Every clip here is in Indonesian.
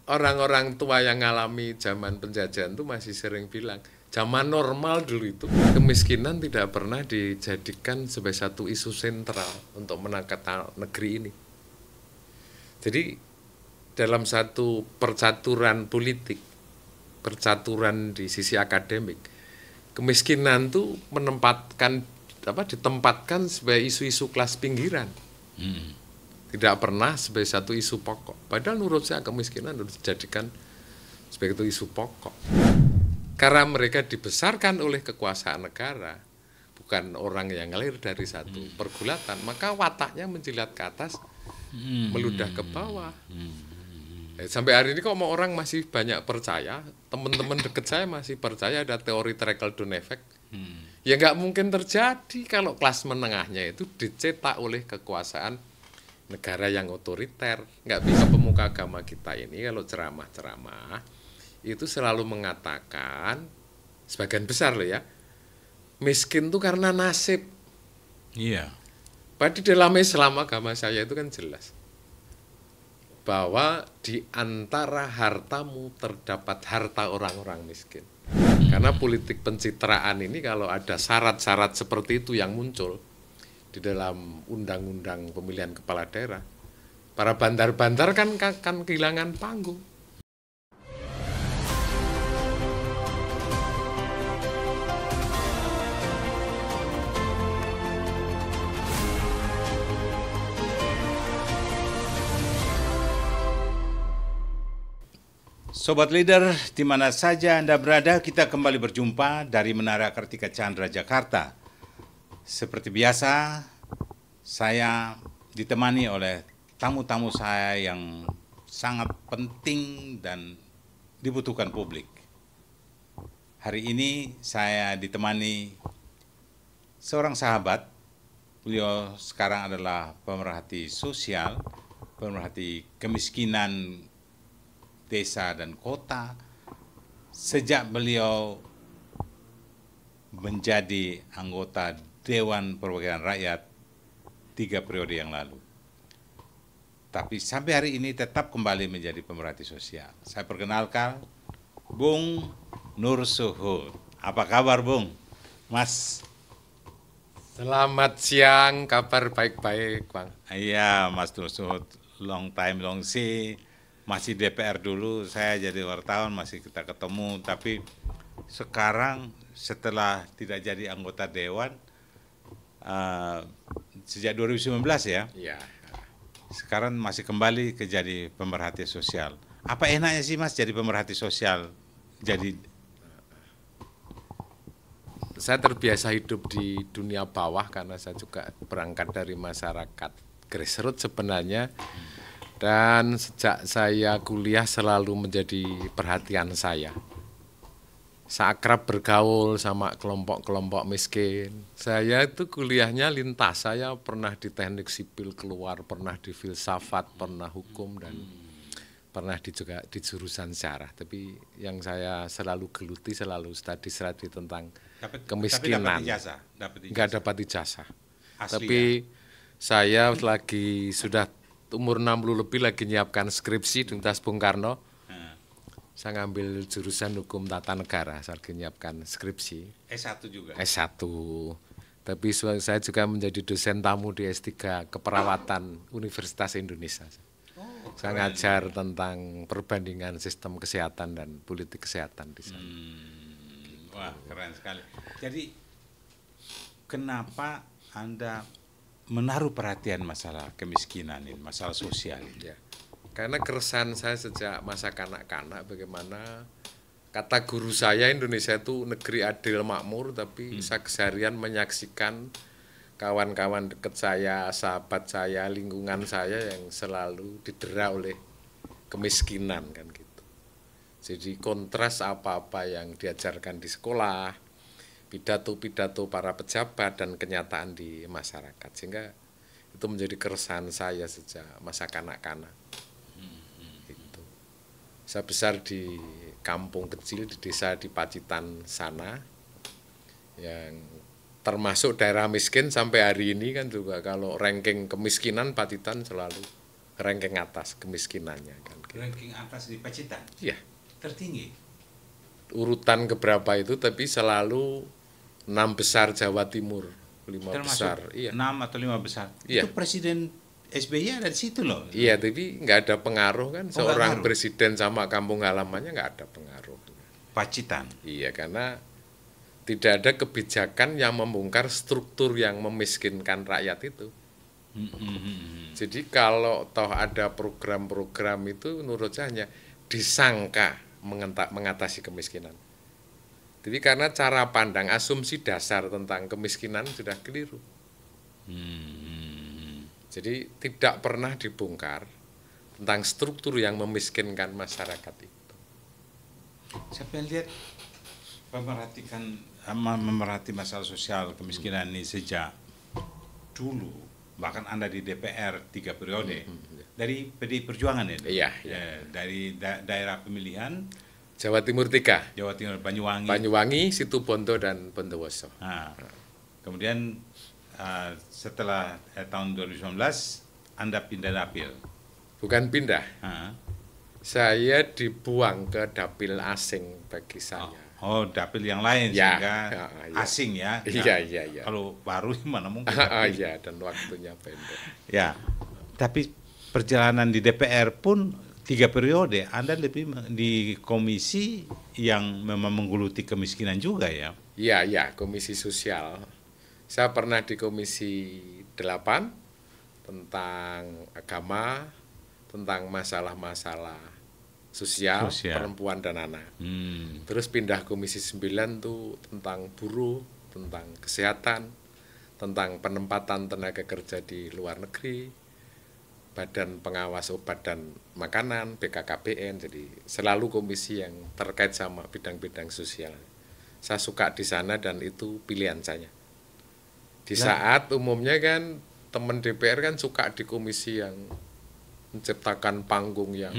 orang-orang tua yang ngalami zaman penjajahan itu masih sering bilang, zaman normal dulu itu kemiskinan tidak pernah dijadikan sebagai satu isu sentral untuk menakar negeri ini. Jadi dalam satu percaturan politik, percaturan di sisi akademik, kemiskinan itu ditempatkan sebagai isu-isu kelas pinggiran. Tidak pernah sebagai satu isu pokok. Padahal menurut saya kemiskinan harus dijadikan sebagai isu pokok. Karena mereka dibesarkan oleh kekuasaan negara, bukan orang yang lahir dari satu pergulatan, maka wataknya menjilat ke atas, meludah ke bawah. Sampai hari ini kok mau orang masih banyak percaya, teman-teman deket saya masih percaya ada teori trickle-down effect. Ya nggak mungkin terjadi kalau kelas menengahnya itu dicetak oleh kekuasaan negara yang otoriter. Nggak bisa pemuka agama kita ini kalau ceramah-ceramah itu selalu mengatakan, sebagian besar loh ya, miskin itu karena nasib. Iya. Padahal di dalam Islam agama saya itu kan jelas bahwa di antara hartamu terdapat harta orang-orang miskin. Karena politik pencitraan ini kalau ada syarat-syarat seperti itu yang muncul di dalam undang-undang pemilihan kepala daerah, para bandar-bandar kan kehilangan panggung. Sobat Leader, di mana saja Anda berada, kita kembali berjumpa dari Menara Kartika Chandra, Jakarta. Seperti biasa, saya ditemani oleh tamu-tamu saya yang sangat penting dan dibutuhkan publik. Hari ini saya ditemani seorang sahabat. Beliau sekarang adalah pemerhati sosial, pemerhati kemiskinan desa dan kota sejak beliau menjadi anggota Dewan Perwakilan Rakyat 3 periode yang lalu. Tapi sampai hari ini tetap kembali menjadi pemerhati sosial. Saya perkenalkan Bung Nur Suhud. Apa kabar Bung? Mas? Selamat siang, kabar baik-baik, Bang. Iya, Mas Nur Suhud, long time long see. Masih DPR dulu, saya jadi wartawan, masih kita ketemu. Tapi sekarang setelah tidak jadi anggota Dewan, sejak 2019 ya, Iya. sekarang masih kembali ke jadi pemerhati sosial. Apa enaknya sih Mas jadi pemerhati sosial? Saya terbiasa hidup di dunia bawah karena saya juga berangkat dari masyarakat grassroots sebenarnya. Dan sejak saya kuliah selalu menjadi perhatian saya. Seakrab bergaul sama kelompok-kelompok miskin. Saya itu kuliahnya lintas, saya pernah di teknik sipil keluar, pernah di filsafat, pernah hukum, dan pernah juga di jurusan sejarah. Tapi yang saya selalu geluti, selalu studi tentang kemiskinan. Tapi dapat ijazah? Nggak dapat ijazah. Asli Tapi saya lagi sudah umur 60 lebih lagi nyiapkan skripsi di Universitas Bung Karno. Saya ngambil jurusan hukum tata negara, saya lagi nyiapkan skripsi. S1 juga? S1. Tapi saya juga menjadi dosen tamu di S3 Keperawatan Universitas Indonesia. Saya ngajar tentang perbandingan sistem kesehatan dan politik kesehatan di sana. Wah, keren sekali. Jadi, kenapa Anda menaruh perhatian masalah kemiskinan ini, masalah sosial ini? Ya, karena keresahan saya sejak masa kanak-kanak bagaimana kata guru saya Indonesia itu negeri adil makmur, tapi saya keseharian menyaksikan kawan-kawan dekat saya, sahabat saya, lingkungan saya yang selalu didera oleh kemiskinan kan gitu. Jadi kontras apa-apa yang diajarkan di sekolah, pidato-pidato para pejabat dan kenyataan di masyarakat, sehingga itu menjadi keresahan saya sejak masa kanak-kanak. Itu. Saya besar di kampung kecil di desa di Pacitan sana, yang termasuk daerah miskin sampai hari ini kan juga kalau ranking kemiskinan Pacitan selalu ranking atas kemiskinannya kan. ranking atas di Pacitan. Iya. Tertinggi. Urutan keberapa itu, tapi selalu 6 besar Jawa Timur, 5 Termasuk besar. Iya. 6 atau 5 besar. Iya. Itu Presiden SBY ada di situ loh. Iya, tapi nggak ada pengaruh kan. nggak Seorang ngaruh. presiden sama kampung halamannya nggak ada pengaruh. Pacitan. Iya, karena tidak ada kebijakan yang membongkar struktur yang memiskinkan rakyat itu. Jadi kalau toh ada program-program itu menurut saya hanya disangka mengatasi kemiskinan. Jadi karena cara pandang, asumsi dasar tentang kemiskinan sudah keliru. Jadi tidak pernah dibongkar tentang struktur yang memiskinkan masyarakat itu. Saya pengen lihat memerhati masalah sosial kemiskinan ini sejak dulu, bahkan Anda di DPR 3 periode dari PDI Perjuangan ya. Iya. Dari daerah pemilihan Jawa Timur 3, Jawa Timur, Banyuwangi. Banyuwangi, Situbondo dan Bondowoso. Nah, kemudian setelah tahun 2019 Anda pindah dapil. Bukan pindah, Ah. saya dibuang ke dapil asing bagi saya. Oh, dapil yang lain Ya, sehingga ya. asing ya. Iya, iya, iya. Kalau baru mana mungkin. Iya, dan waktunya pendek. Ya, tapi perjalanan di DPR pun 3 periode, Anda lebih di komisi yang memang menggeluti kemiskinan juga ya. Iya, iya, Komisi Sosial. Saya pernah di Komisi 8 tentang agama, tentang masalah-masalah sosial, perempuan dan anak. Terus pindah Komisi 9 tuh tentang buruh, tentang kesehatan, tentang penempatan tenaga kerja di luar negeri, Badan Pengawas Obat dan Makanan, BKKBN, jadi selalu komisi yang terkait sama bidang-bidang sosial. Saya suka di sana dan itu pilihan saya. Di saat umumnya kan teman DPR kan suka di komisi yang menciptakan panggung yang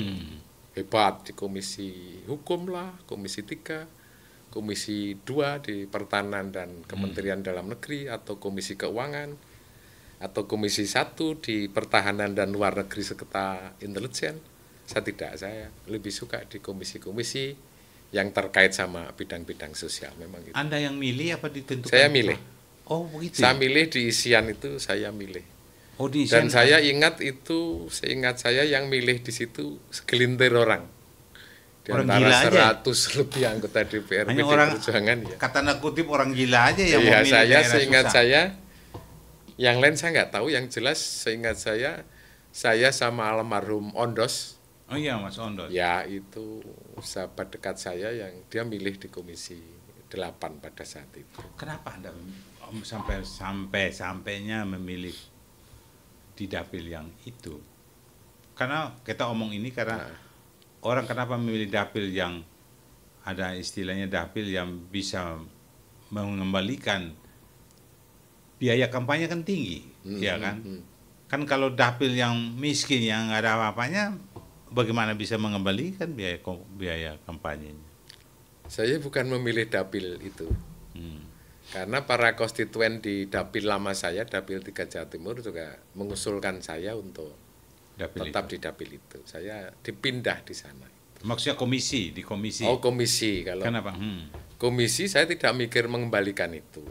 hebat, di komisi hukum lah, komisi 3, komisi 2 di pertahanan dan Kementerian Dalam Negeri, atau komisi keuangan, atau komisi 1 di pertahanan dan luar negeri serta intelijen. Saya tidak, saya lebih suka di komisi-komisi yang terkait sama bidang-bidang sosial. Memang gitu. Anda yang milih apa ditentukan? Saya milih. Oh begitu. Saya milih di isian itu, saya milih. Oh, di Dan saya ingat itu, seingat saya yang milih di situ segelintir orang. Di Orang antara gila aja. 100 lebih anggota DPR Hanya PD orang, Perjuangan ya. kata tanda kutip orang gila aja yang Iya, memilih saya daerah seingat susah. saya, yang lain saya nggak tahu, yang jelas seingat saya sama almarhum Ondos, Oh iya Mas Ondos. ya itu sahabat dekat saya yang dia milih di Komisi 8 pada saat itu. Kenapa Anda sampainya memilih di dapil yang itu? Karena kita omong ini karena orang kenapa memilih dapil yang ada istilahnya dapil yang bisa mengembalikan biaya kampanye kan tinggi, ya kan? Kan kalau dapil yang miskin yang nggak ada apa-apanya, bagaimana bisa mengembalikan biaya kampanyenya? Saya bukan memilih dapil itu. Karena para konstituen di dapil lama saya, dapil 3 Jawa Timur juga mengusulkan saya untuk tetap di dapil itu. Saya dipindah di sana. Maksudnya komisi, di komisi. Oh, komisi. Kalau Kenapa? komisi saya tidak mikir mengembalikan itu.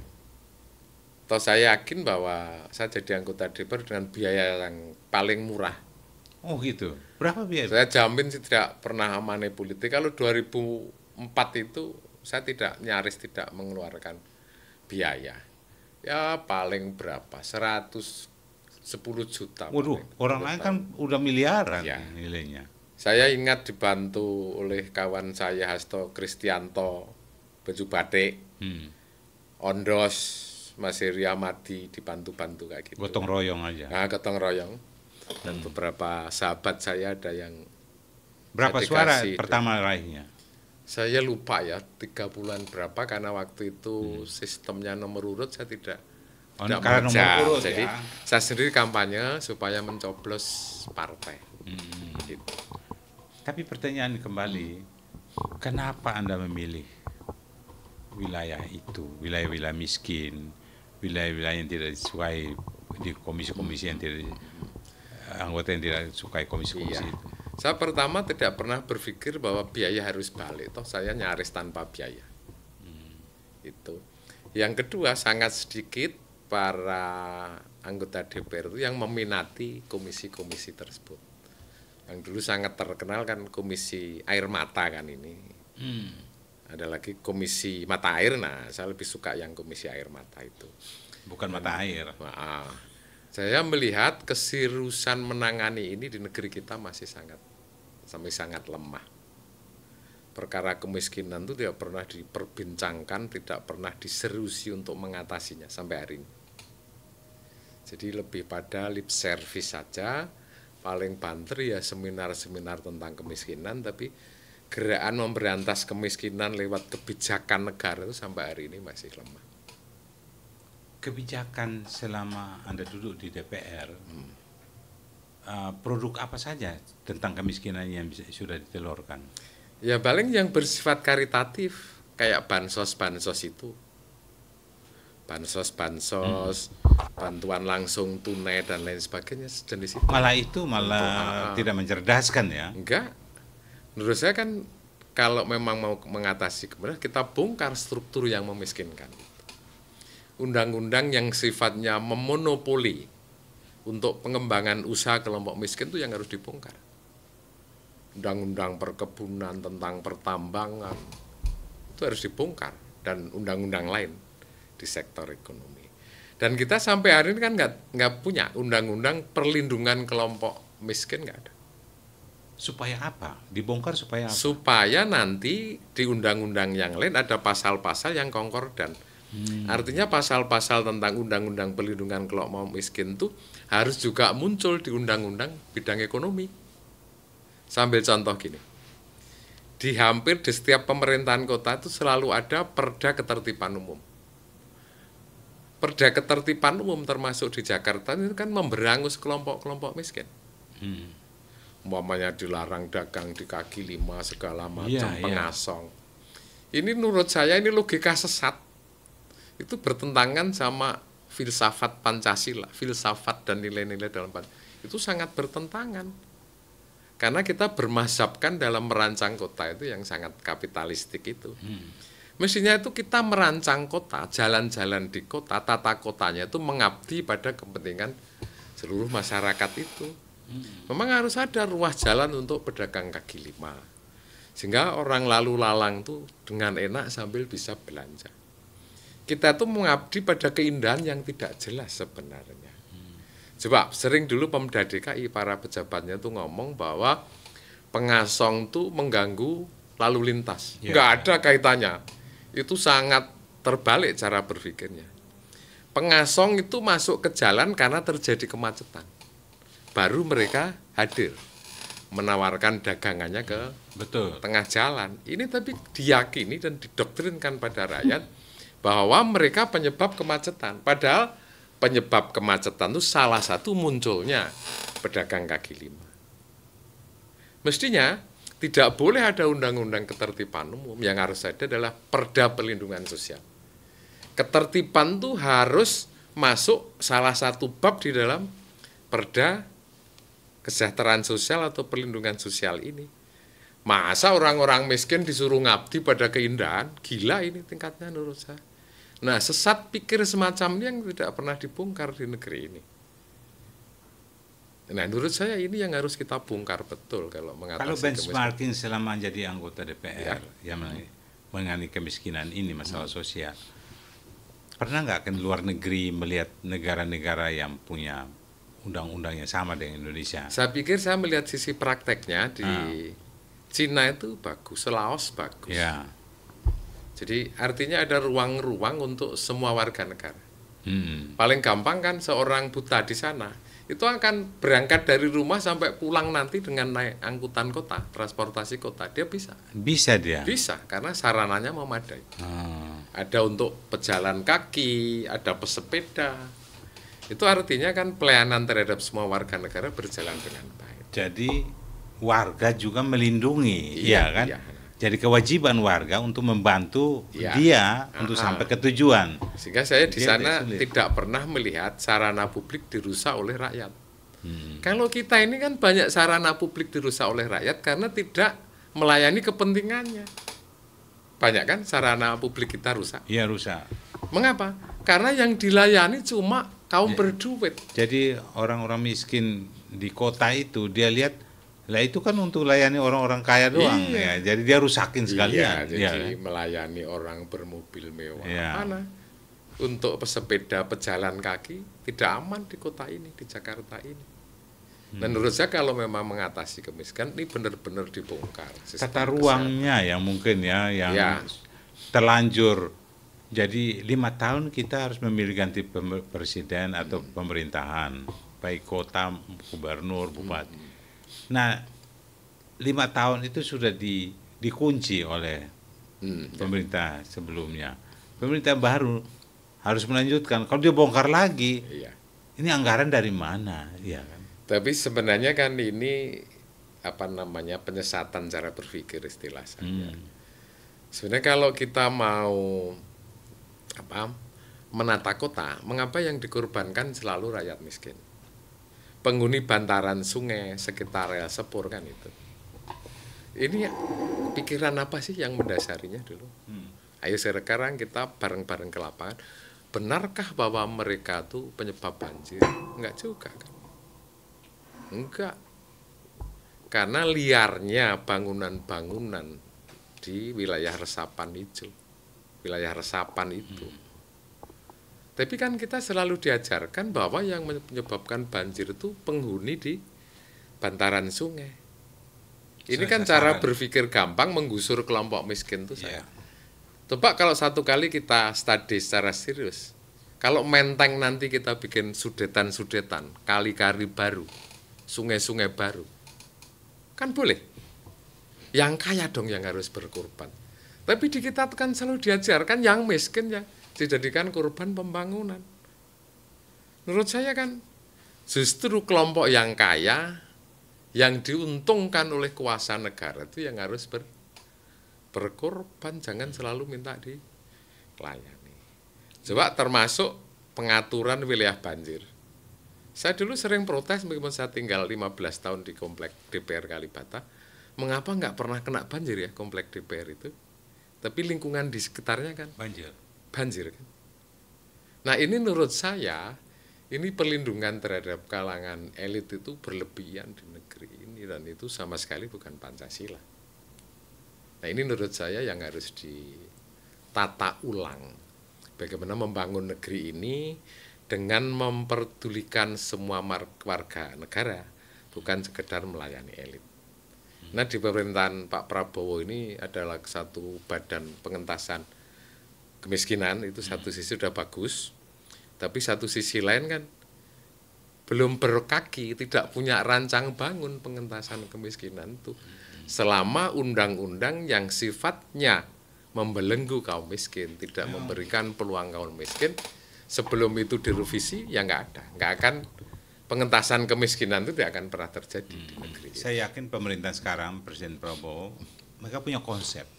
Toh saya yakin bahwa saya jadi anggota DPR dengan biaya yang paling murah. Oh gitu. Berapa biaya? Saya jamin sih tidak pernah money politik. Kalau 2004 itu saya nyaris tidak mengeluarkan biaya. Ya paling berapa? 110 juta. Waduh, orang lain kan udah miliaran Ya. nilainya. Saya ingat dibantu oleh kawan saya Hasto Kristianto, Baju Batik, Ondos, Mas Heri Amadi, dibantu-bantu kayak gitu. Gotong royong aja. Nah, gotong royong. Dan beberapa sahabat saya ada yang Berapa saya suara dikasih. pertama raihnya? Saya lupa ya 3 bulan berapa karena waktu itu sistemnya nomor urut saya tidak Karena nomor merja. urut Jadi ya. saya sendiri kampanye supaya mencoblos partai. Gitu. Tapi pertanyaan kembali, kenapa Anda memilih wilayah itu, wilayah-wilayah miskin, wilayah-wilayah yang tidak disukai di komisi-komisi yang tidak, anggota yang tidak sukai komisi-komisi Iya. itu? Saya pertama tidak pernah berpikir bahwa biaya harus balik, toh saya nyaris tanpa biaya. Itu. Yang kedua, sangat sedikit para anggota DPR itu yang meminati komisi-komisi tersebut. Yang dulu sangat terkenal kan komisi air mata kan ini. Ada lagi komisi mata air, nah saya lebih suka yang komisi air mata itu. Bukan mata air. Nah, saya melihat keseriusan menangani ini di negeri kita masih sangat lemah. Perkara kemiskinan itu tidak pernah diperbincangkan, tidak pernah diseriusi untuk mengatasinya sampai hari ini. Jadi lebih pada lip service saja, paling banter ya seminar-seminar tentang kemiskinan, tapi gerakan memberantas kemiskinan lewat kebijakan negara itu sampai hari ini masih lemah. Kebijakan selama Anda duduk di DPR, produk apa saja tentang kemiskinan yang sudah ditelurkan? Ya paling yang bersifat karitatif, kayak bansos-bansos itu. Bansos-bansos, bantuan langsung tunai dan lain sebagainya sejenis itu. Malah itu tidak mencerdaskan ya? Enggak. Menurut saya kan kalau memang mau mengatasi kemiskinan, kita bongkar struktur yang memiskinkan. Undang-undang yang sifatnya memonopoli untuk pengembangan usaha kelompok miskin itu yang harus dibongkar. Undang-undang perkebunan tentang pertambangan itu harus dibongkar, dan undang-undang lain di sektor ekonomi. Dan kita sampai hari ini kan nggak punya undang-undang perlindungan kelompok miskin, nggak ada. Supaya apa? Dibongkar supaya apa? Supaya nanti di undang-undang yang lain ada pasal-pasal yang konkordan. Artinya pasal-pasal tentang undang-undang perlindungan kelompok miskin itu harus juga muncul di undang-undang bidang ekonomi. Sambil contoh gini, di hampir di setiap pemerintahan kota itu selalu ada perda ketertiban umum. Perda ketertiban umum termasuk di Jakarta itu kan memberangus kelompok-kelompok miskin. Umpamanya dilarang dagang di kaki lima segala macam, pengasong. Ini menurut saya ini logika sesat. Itu bertentangan sama filsafat Pancasila, filsafat dan nilai-nilai dalam Pancasila. Itu sangat bertentangan. Karena kita bermazhabkan dalam merancang kota itu yang sangat kapitalistik itu. Mestinya itu kita merancang kota, jalan-jalan di kota, tata kotanya itu mengabdi pada kepentingan seluruh masyarakat itu. Memang harus ada ruas jalan untuk pedagang kaki lima. Sehingga orang lalu lalang tuh dengan enak sambil bisa belanja. Kita tuh mengabdi pada keindahan yang tidak jelas sebenarnya. Coba sering dulu Pemda DKI para pejabatnya tuh ngomong bahwa pengasong tuh mengganggu lalu lintas. Nggak ada kaitannya. Itu sangat terbalik cara berpikirnya. Pengasong itu masuk ke jalan karena terjadi kemacetan. Baru mereka hadir menawarkan dagangannya ke tengah jalan. Ini tapi diyakini dan didoktrinkan pada rakyat bahwa mereka penyebab kemacetan. Padahal penyebab kemacetan itu salah satu munculnya pedagang kaki lima. Mestinya tidak boleh ada undang-undang ketertiban umum, yang harus ada adalah perda perlindungan sosial. Ketertiban itu harus masuk salah satu bab di dalam perda kesejahteraan sosial atau perlindungan sosial ini. Masa orang-orang miskin disuruh ngabdi pada keindahan? Gila ini tingkatnya menurut saya. Nah, sesat pikir semacam ini yang tidak pernah dibongkar di negeri ini. Nah, menurut saya ini yang harus kita bongkar betul kalau mengatasi Kalau benchmarking selama jadi anggota DPR yang mengenai kemiskinan ini, masalah sosial, pernah nggak ke luar negeri melihat negara-negara yang punya undang-undang yang sama dengan Indonesia? Saya pikir saya melihat sisi prakteknya di Cina itu bagus, Laos bagus. Ya. Jadi artinya ada ruang-ruang untuk semua warga negara. Paling gampang kan seorang buta di sana, itu akan berangkat dari rumah sampai pulang nanti dengan naik angkutan kota, transportasi kota, dia bisa. Bisa dia? Bisa, karena sarananya memadai. Ada untuk pejalan kaki, ada pesepeda. Itu artinya kan pelayanan terhadap semua warga negara berjalan dengan baik. Jadi warga juga melindungi, ya kan? Iya. Jadi kewajiban warga untuk membantu dia untuk sampai ke tujuan. Sehingga saya di sana tidak pernah melihat sarana publik dirusak oleh rakyat. Kalau kita ini kan banyak sarana publik dirusak oleh rakyat karena tidak melayani kepentingannya. Banyak kan sarana publik kita rusak. Iya, rusak. Mengapa? Karena yang dilayani cuma kaum berduit. Jadi orang-orang miskin di kota itu dia lihat, lah itu kan untuk layani orang-orang kaya doang. Iya. Ya. Jadi dia rusakin sekalian. Iya, jadi melayani orang bermobil mewah. Mana? Untuk pesepeda pejalan kaki tidak aman di kota ini, di Jakarta ini. Menurut saya kalau memang mengatasi kemiskinan ini benar-benar dibongkar. Tata ruangnya yang mungkin yang terlanjur. Jadi 5 tahun kita harus memilih ganti presiden atau pemerintahan, baik kota, gubernur, bupati. Nah, 5 tahun itu sudah dikunci oleh pemerintah sebelumnya. Pemerintah baru harus melanjutkan. Kalau dia bongkar lagi, ini anggaran dari mana? Ya kan? Tapi sebenarnya kan ini penyesatan cara berpikir istilah saya. Sebenarnya kalau kita mau menata kota, mengapa yang dikorbankan selalu rakyat miskin? Penghuni bantaran sungai sekitar rel sepur kan itu. Ini pikiran apa sih yang mendasarinya dulu? Ayo sekarang kita bareng-bareng ke lapangan. Benarkah bahwa mereka tuh penyebab banjir? Enggak juga kan? Enggak. Karena liarnya bangunan-bangunan di wilayah resapan itu. Tapi kan kita selalu diajarkan bahwa yang menyebabkan banjir itu penghuni di bantaran sungai. Ini kan cara berpikir gampang menggusur kelompok miskin itu saya. Coba kalau satu kali kita study secara serius, kalau Menteng nanti kita bikin sudetan-sudetan, kali-kali baru, sungai-sungai baru, kan boleh. Yang kaya dong yang harus berkorban. Tapi di kita kan selalu diajarkan yang miskin ya dijadikan korban pembangunan. Menurut saya kan justru kelompok yang kaya, yang diuntungkan oleh kuasa negara itu yang harus berkorban, jangan selalu minta dilayani. Coba termasuk pengaturan wilayah banjir. Saya dulu sering protes meskipun saya tinggal 15 tahun di komplek DPR Kalibata, mengapa nggak pernah kena banjir ya komplek DPR itu? Tapi lingkungan di sekitarnya kan banjir kan. Nah ini menurut saya, ini perlindungan terhadap kalangan elit itu berlebihan di negeri ini, dan itu sama sekali bukan Pancasila. Nah ini menurut saya yang harus ditata ulang. Bagaimana membangun negeri ini dengan memperdulikan semua warga negara, bukan sekedar melayani elit. Nah di pemerintahan Pak Prabowo ini adalah satu badan pengentasan kemiskinan, itu satu sisi sudah bagus, tapi satu sisi lain kan belum berkaki, tidak punya rancang bangun pengentasan kemiskinan itu. Selama undang-undang yang sifatnya membelenggu kaum miskin, tidak memberikan peluang kaum miskin, sebelum itu direvisi ya nggak akan pengentasan kemiskinan itu tidak akan pernah terjadi di negeri. Saya yakin pemerintah sekarang, Presiden Prabowo, mereka punya konsep,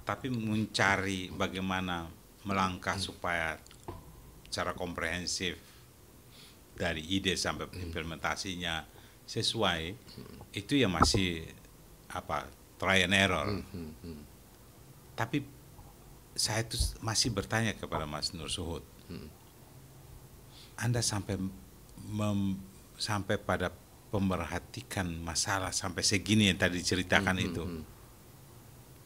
tapi mencari bagaimana melangkah supaya secara komprehensif dari ide sampai implementasinya sesuai, itu yang masih try and error. Tapi saya itu masih bertanya kepada Mas Nur Suhud, Anda sampai pada pemerhatikan masalah sampai segini yang tadi diceritakan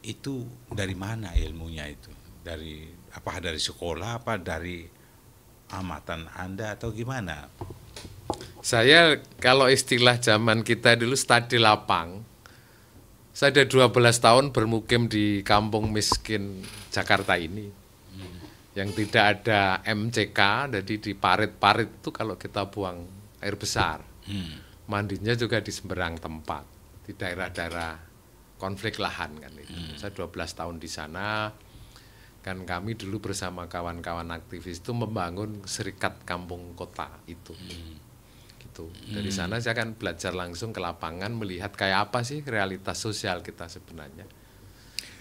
itu dari mana ilmunya itu? Dari sekolah, apa dari amatan Anda atau gimana? Saya kalau istilah zaman kita dulu studi lapang. Saya ada 12 tahun bermukim di kampung miskin Jakarta ini. Yang tidak ada MCK, jadi di parit-parit itu kalau kita buang air besar. Mandinya juga di semberang tempat, di daerah-daerah konflik lahan kan itu. Saya 12 tahun di sana. Kan kami dulu bersama kawan-kawan aktivis itu membangun serikat kampung kota itu. Dari sana saya kan belajar langsung ke lapangan, melihat kayak apa sih realitas sosial kita sebenarnya.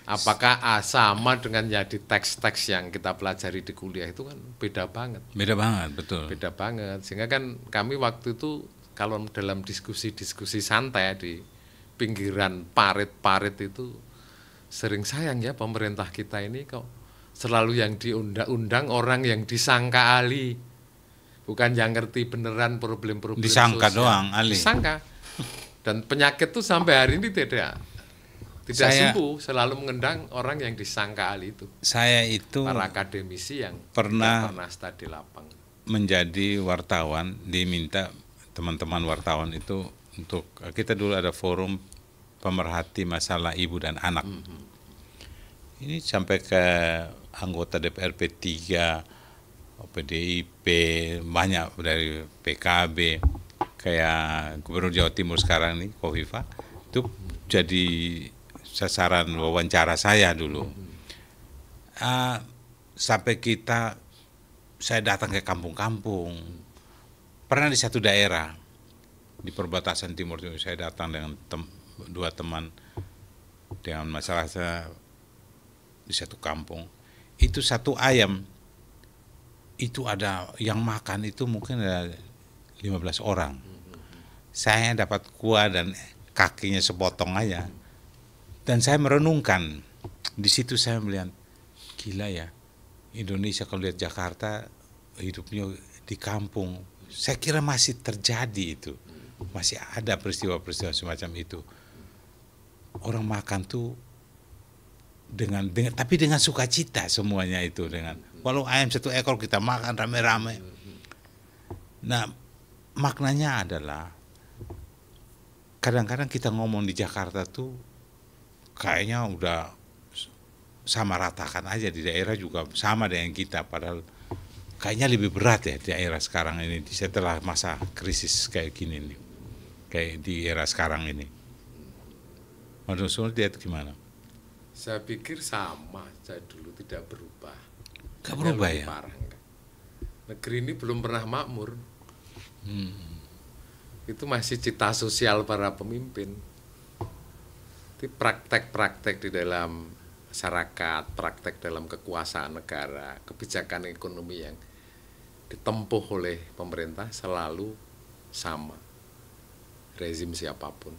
Apakah sama dengan jadi teks-teks yang kita pelajari di kuliah itu kan beda banget. Beda banget, betul. Beda banget, sehingga kan kami waktu itu kalau dalam diskusi-diskusi santai di pinggiran parit-parit itu sering sayang ya pemerintah kita ini kok selalu yang diundang-undang orang yang disangka ahli, bukan yang ngerti beneran problem-problem Disangka sosial. doang, ahli. Disangka. Dan penyakit tuh sampai hari ini tidak sembuh, selalu mengundang orang yang disangka ahli itu. Saya itu Para akademisi yang pernah studi lapang. menjadi wartawan, diminta teman-teman wartawan itu untuk, kita dulu ada forum pemerhati masalah ibu dan anak. Ini sampai ke anggota DPR P3, PDIP, banyak dari PKB, kayak Gubernur Jawa Timur sekarang nih, Kofifa, itu jadi sasaran wawancara saya dulu. Sampai saya datang ke kampung-kampung. Pernah di satu daerah, di perbatasan Timur Timur, saya datang dengan dua teman dengan masalah saya di satu kampung. Itu satu ayam, itu ada yang makan itu mungkin ada 15 orang. Saya dapat kuah dan kakinya sepotong aja. Dan saya merenungkan, di situ saya melihat, gila ya, Indonesia kalau lihat Jakarta, hidupnya di kampung. Saya kira masih terjadi itu. Masih ada peristiwa-peristiwa semacam itu. Orang makan tuh tapi dengan sukacita semuanya itu, dengan walau ayam satu ekor kita makan rame-rame. Nah, maknanya adalah kadang-kadang kita ngomong di Jakarta tuh kayaknya udah sama ratakan aja, di daerah juga sama dengan kita, padahal kayaknya lebih berat ya di daerah sekarang ini setelah masa krisis kayak gini nih, kayak di era sekarang ini. Menurut Sul lihat gimana? Saya pikir sama, saya dulu tidak berubah. Gak berubah ya? Parah, enggak. Negeri ini belum pernah makmur. Itu masih cita sosial para pemimpin. Itu praktek-praktek di dalam masyarakat, praktek dalam kekuasaan negara, kebijakan ekonomi yang ditempuh oleh pemerintah selalu sama, rezim siapapun.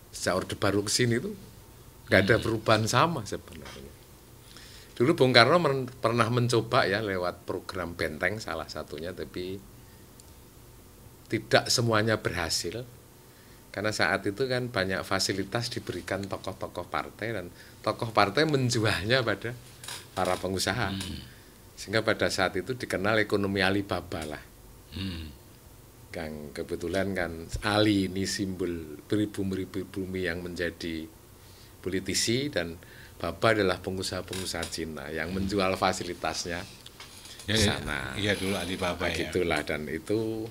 Sejak Orde Baru ke sini tuh nggak ada perubahan sama sebenarnya. Dulu Bung Karno pernah mencoba ya lewat program Benteng salah satunya, tapi tidak semuanya berhasil. Karena saat itu kan banyak fasilitas diberikan tokoh-tokoh partai, dan tokoh partai menjualnya pada para pengusaha. Sehingga pada saat itu dikenal ekonomi Alibaba lah. Kan kebetulan kan Ali ini simbol beribu-ribu bumi yang menjadi politisi, dan Baba adalah pengusaha-pengusaha Cina yang menjual fasilitasnya di sana. Iya dulu Alibaba ya. Gitulah, dan itu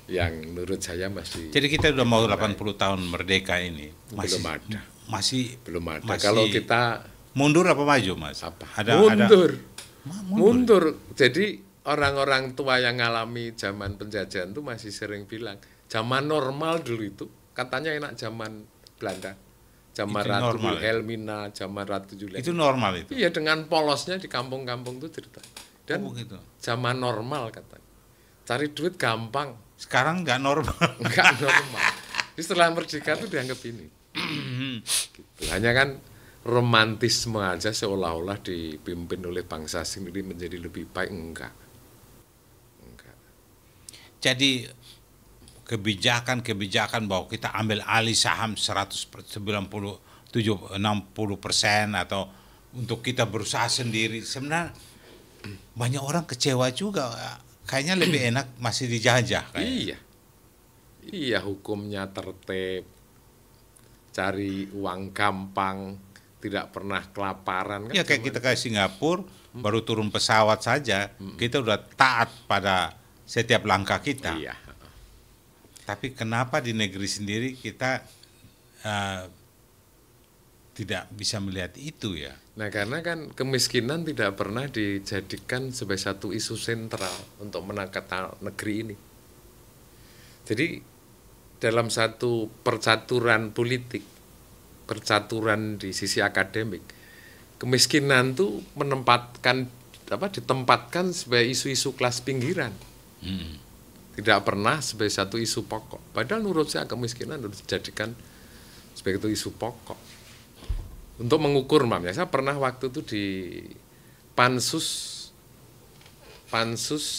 yang menurut saya masih. Jadi kita udah mau 80 tahun merdeka ini, belum ada. Belum ada. Kalau kita mundur apa maju, Mas? Mundur. Jadi orang-orang tua yang ngalami zaman penjajahan itu masih sering bilang, zaman normal dulu itu katanya enak zaman Belanda. Zaman Ratu Wilhelmina, zaman Ratu Juliana. Itu normal itu? Iya, dengan polosnya di kampung-kampung itu cerita. Dan zaman normal katanya. Cari duit gampang. Sekarang nggak normal. Nggak normal. Setelah merdeka itu dianggap ini. Gitu. Hanya kan romantisme aja seolah-olah dipimpin oleh bangsa sendiri menjadi lebih baik. Enggak. Jadi kebijakan bahwa kita ambil alih saham 190-60% atau untuk kita berusaha sendiri, sebenarnya banyak orang kecewa juga. Kayaknya lebih enak masih dijajah. Iya, hukumnya tertib, cari uang gampang, tidak pernah kelaparan. Kan ya kayak kita ke Singapura, baru turun pesawat saja, kita udah taat pada setiap langkah kita. Iya. Tapi kenapa di negeri sendiri kita tidak bisa melihat itu ya? Nah, karena kan kemiskinan tidak pernah dijadikan sebagai satu isu sentral untuk menakar negeri ini. Jadi dalam satu percaturan politik, percaturan di sisi akademik, kemiskinan itu ditempatkan sebagai isu-isu kelas pinggiran. Tidak pernah sebagai satu isu pokok. Padahal menurut saya kemiskinan harus dijadikan sebagai itu isu pokok. Untuk mengukur, saya pernah waktu itu di pansus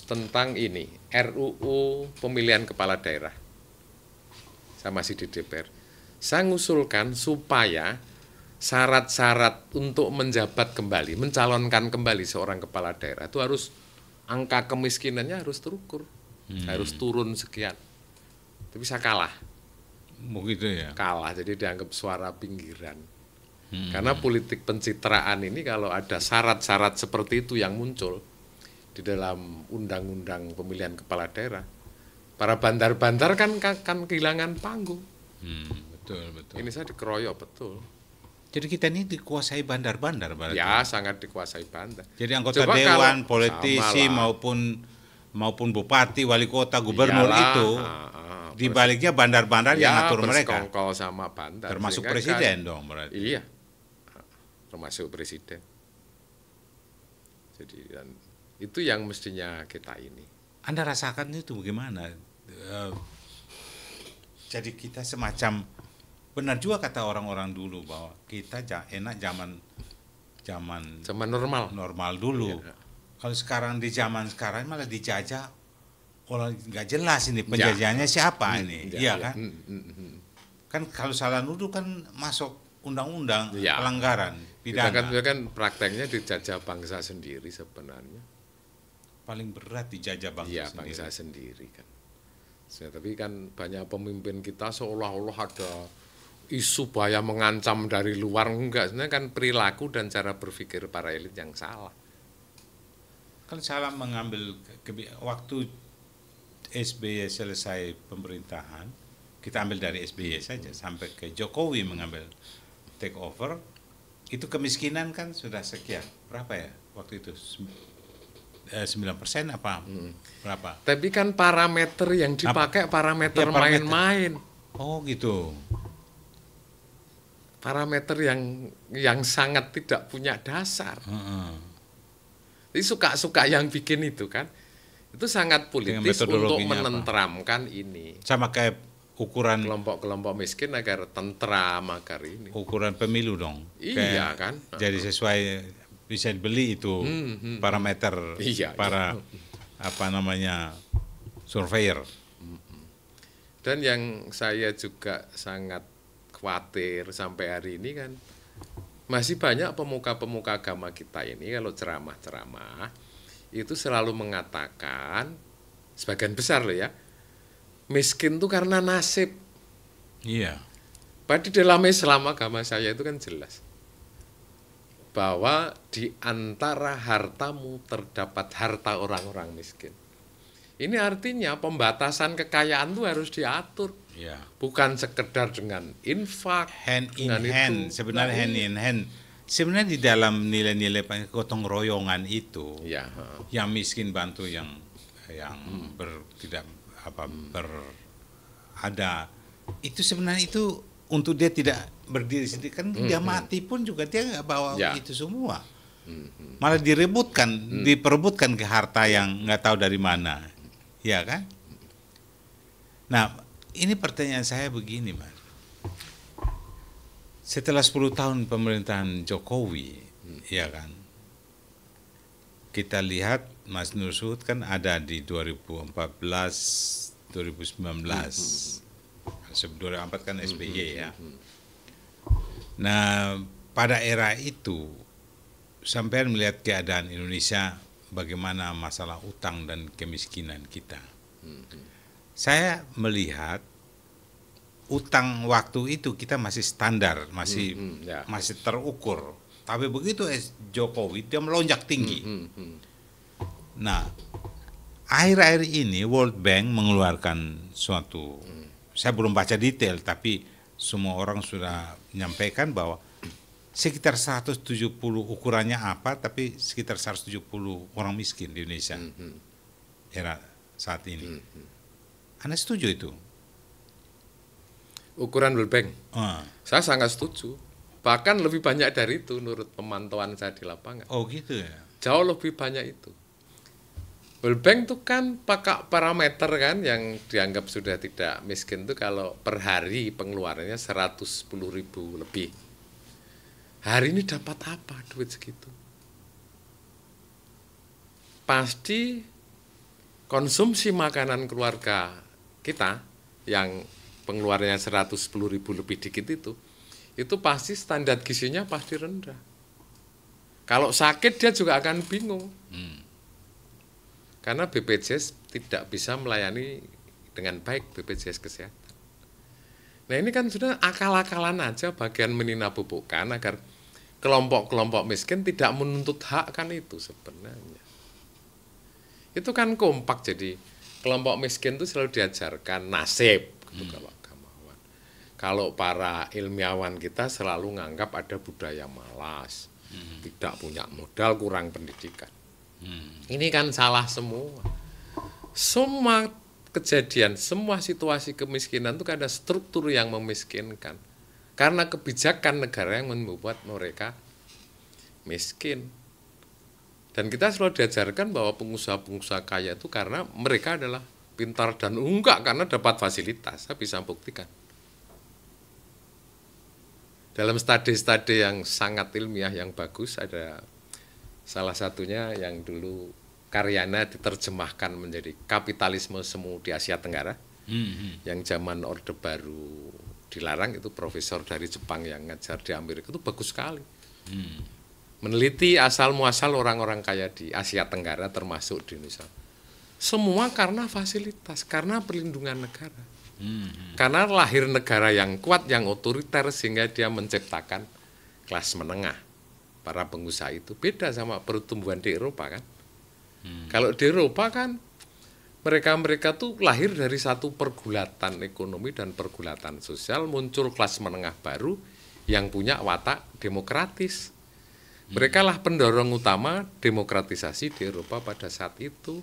tentang ini, RUU pemilihan kepala daerah. Saya masih di DPR. Saya ngusulkan supaya syarat-syarat untuk menjabat kembali, mencalonkan kembali seorang kepala daerah itu harus angka kemiskinannya harus terukur, harus turun sekian. Tapi saya kalah. Begitu ya? Kalah, jadi dianggap suara pinggiran. Karena politik pencitraan ini kalau ada syarat-syarat seperti itu yang muncul di dalam undang-undang pemilihan kepala daerah, para bandar-bandar kan kehilangan panggung. Betul. Ini saya dikeroyok betul. Jadi kita ini dikuasai bandar-bandar berarti? Ya, sangat dikuasai bandar. Jadi anggota dewan, politisi maupun bupati, wali kota, gubernur itu di baliknya bandar-bandar yang ngatur mereka. Bersekongkol sama bandar. Termasuk presiden dong berarti. Iya. Termasuk presiden. Jadi itu yang mestinya kita ini. Anda rasakan itu bagaimana? Jadi kita semacam, benar juga kata orang-orang dulu bahwa kita enak zaman normal dulu. Iya. Kalau sekarang di zaman sekarang malah dijajah, orang nggak jelas ini penjajahannya siapa ini, iya kan? Kan kalau salah nuduh kan masuk undang-undang pelanggaran pidana. Kita kan prakteknya dijajah bangsa sendiri sebenarnya. Paling berat dijajah bangsa sendiri. Bangsa sendiri kan. Tapi kan banyak pemimpin kita seolah-olah ada isu bahaya mengancam dari luar, enggak. Sebenarnya kan perilaku dan cara berpikir para elit yang salah. Kan salah mengambil waktu SBY selesai pemerintahan, kita ambil dari SBY saja sampai ke Jokowi mengambil take over, itu kemiskinan kan sudah sekian, berapa ya waktu itu? 9% apa? Berapa? Tapi kan parameter yang dipakai parameter main-main. Oh gitu. Parameter yang sangat tidak punya dasar. Jadi suka-suka yang bikin itu kan, itu sangat politis untuk menenteramkan ini. Sama kayak ukuran kelompok-kelompok miskin agar tentram, agar ini. Ukuran pemilu dong. Iya kan. Jadi sesuai bisa dibeli itu parameter para surveyor. Dan yang saya juga sangat khawatir sampai hari ini kan masih banyak pemuka-pemuka agama kita ini kalau ceramah-ceramah itu selalu mengatakan, sebagian besar loh ya, miskin itu karena nasib. Iya. Padahal di dalam Islam agama saya itu kan jelas bahwa di antara hartamu terdapat harta orang-orang miskin. Ini artinya pembatasan kekayaan itu harus diatur. Ya. Bukan sekedar dengan infak. Hand in hand, sebenarnya hand in hand. Sebenarnya di dalam nilai-nilai gotong royongan itu, yang miskin bantu yang berada, itu sebenarnya itu untuk dia tidak berdiri sendiri, kan dia mati pun juga dia nggak bawa itu semua, malah diperebutkan ke harta yang nggak tahu dari mana, ya kan? Nah, ini pertanyaan saya begini, Mas. Setelah 10 tahun pemerintahan Jokowi, ya kan, kita lihat Mas Nur Suhud kan ada di 2014, 2019, 2004 kan SBY ya. Nah, pada era itu, sampai melihat keadaan Indonesia, bagaimana masalah utang dan kemiskinan kita. Saya melihat utang waktu itu kita masih standar, masih terukur. Tapi begitu Jokowi dia melonjak tinggi. Nah, akhir-akhir ini World Bank mengeluarkan suatu, saya belum baca detail, tapi semua orang sudah menyampaikan bahwa sekitar 170 ukurannya apa, tapi sekitar 170 orang miskin di Indonesia era saat ini. Anda setuju itu? Ukuran World Bank? Saya sangat setuju. Bahkan lebih banyak dari itu menurut pemantauan saya di lapangan. Oh gitu ya? Jauh lebih banyak itu. World Bank tuh kan pakai parameter kan yang dianggap sudah tidak miskin tuh kalau per hari pengeluarannya 110.000 lebih. Hari ini dapat apa duit segitu? Pasti konsumsi makanan keluarga kita yang pengeluarannya 110.000 lebih dikit itu pasti standar gizinya pasti rendah. Kalau sakit dia juga akan bingung. Karena BPJS tidak bisa melayani dengan baik, BPJS Kesehatan. Nah ini kan sudah akal-akalan aja bagian meninabobokan agar kelompok-kelompok miskin tidak menuntut hak kan itu sebenarnya. Itu kan kompak, jadi kelompok miskin itu selalu diajarkan nasib gitu kalau agamawan. Kalau para ilmiawan kita selalu nganggap ada budaya malas, tidak punya modal, kurang pendidikan. Ini kan salah semua. Semua kejadian, semua situasi kemiskinan itu ada struktur yang memiskinkan. Karena kebijakan negara yang membuat mereka miskin. Dan kita selalu diajarkan bahwa pengusaha-pengusaha kaya itu karena mereka adalah pintar dan enggak karena dapat fasilitas. Saya bisa buktikan. Dalam studi-studi yang sangat ilmiah yang bagus, ada salah satunya yang dulu karyanya diterjemahkan menjadi Kapitalisme Semu di Asia Tenggara, yang zaman Orde Baru dilarang, itu profesor dari Jepang yang ngajar di Amerika, itu bagus sekali. Meneliti asal-muasal orang-orang kaya di Asia Tenggara termasuk di Indonesia. Semua karena fasilitas, karena perlindungan negara. Karena lahir negara yang kuat, yang otoriter, sehingga dia menciptakan kelas menengah. Para pengusaha itu beda sama pertumbuhan di Eropa kan. Kalau di Eropa kan mereka tuh lahir dari satu pergulatan ekonomi dan pergulatan sosial, muncul kelas menengah baru yang punya watak demokratis. Mereka lah pendorong utama demokratisasi di Eropa pada saat itu.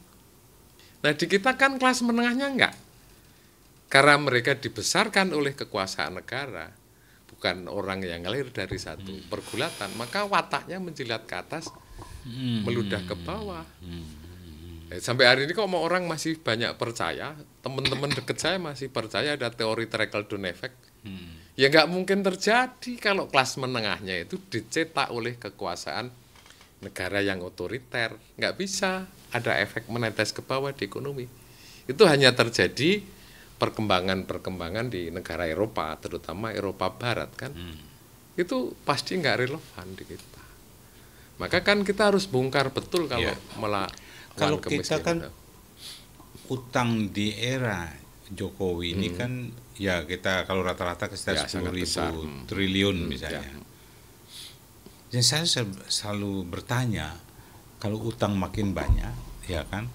Nah di kita kan kelas menengahnya enggak. Karena mereka dibesarkan oleh kekuasaan negara, bukan orang yang lahir dari satu pergulatan, maka wataknya menjilat ke atas, meludah ke bawah. Sampai hari ini kok mau orang masih banyak percaya, teman-teman deket saya masih percaya ada teori trickle-down effect. Ya nggak mungkin terjadi kalau kelas menengahnya itu dicetak oleh kekuasaan negara yang otoriter. Nggak bisa ada efek menetes ke bawah di ekonomi. Itu hanya terjadi perkembangan-perkembangan di negara Eropa, terutama Eropa Barat kan. Itu pasti nggak relevan di kita. Maka kan kita harus bongkar betul kalau melawan Kita kemiskinan. kan utang di era Jokowi ini kan ya kita kalau rata-rata sekitar 10.000 triliun misalnya. Dan saya selalu bertanya, kalau utang makin banyak, ya kan,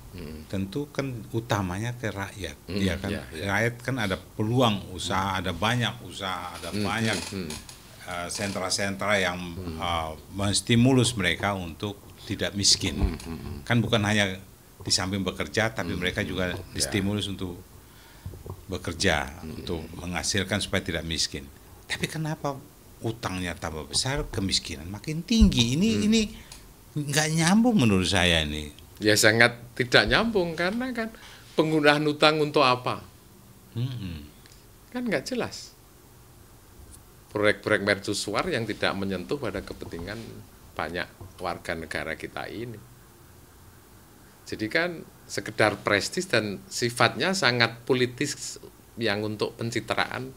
tentu kan utamanya ke rakyat, ya kan. Rakyat kan ada peluang usaha, ada banyak usaha, ada banyak sentra-sentra yang menstimulus mereka untuk tidak miskin. Kan bukan hanya di samping bekerja, tapi mereka juga distimulus untuk bekerja, untuk menghasilkan supaya tidak miskin. Tapi kenapa utangnya tambah besar, kemiskinan makin tinggi? Ini nggak nyambung menurut saya ini. Ya sangat tidak nyambung karena kan penggunaan utang untuk apa? Kan nggak jelas. Proyek-proyek mercusuar yang tidak menyentuh pada kepentingan banyak warga negara kita ini. Jadi kan sekedar prestis dan sifatnya sangat politis yang untuk pencitraan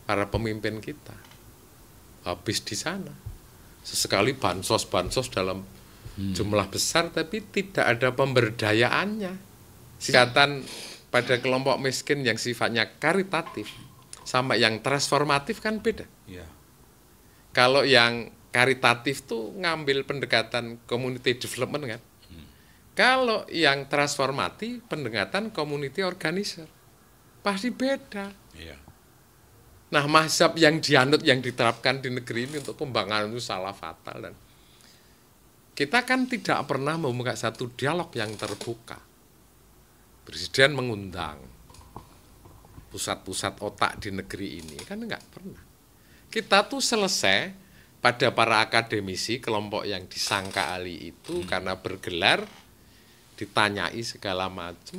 para pemimpin kita. Habis di sana. Sesekali bansos-bansos dalam jumlah besar tapi tidak ada pemberdayaannya. Singkatan pada kelompok miskin yang sifatnya karitatif sama yang transformatif kan beda. Kalau yang karitatif tuh ngambil pendekatan community development kan. Kalau yang transformatif pendekatan community organizer. Pasti beda. Nah, mazhab yang dianut yang diterapkan di negeri ini untuk pembangunan itu salah fatal dan kita kan tidak pernah membuka satu dialog yang terbuka. Presiden mengundang pusat-pusat otak di negeri ini kan enggak pernah. Kita tuh selesai pada para akademisi kelompok yang disangka ahli itu karena bergelar ditanyai segala macam,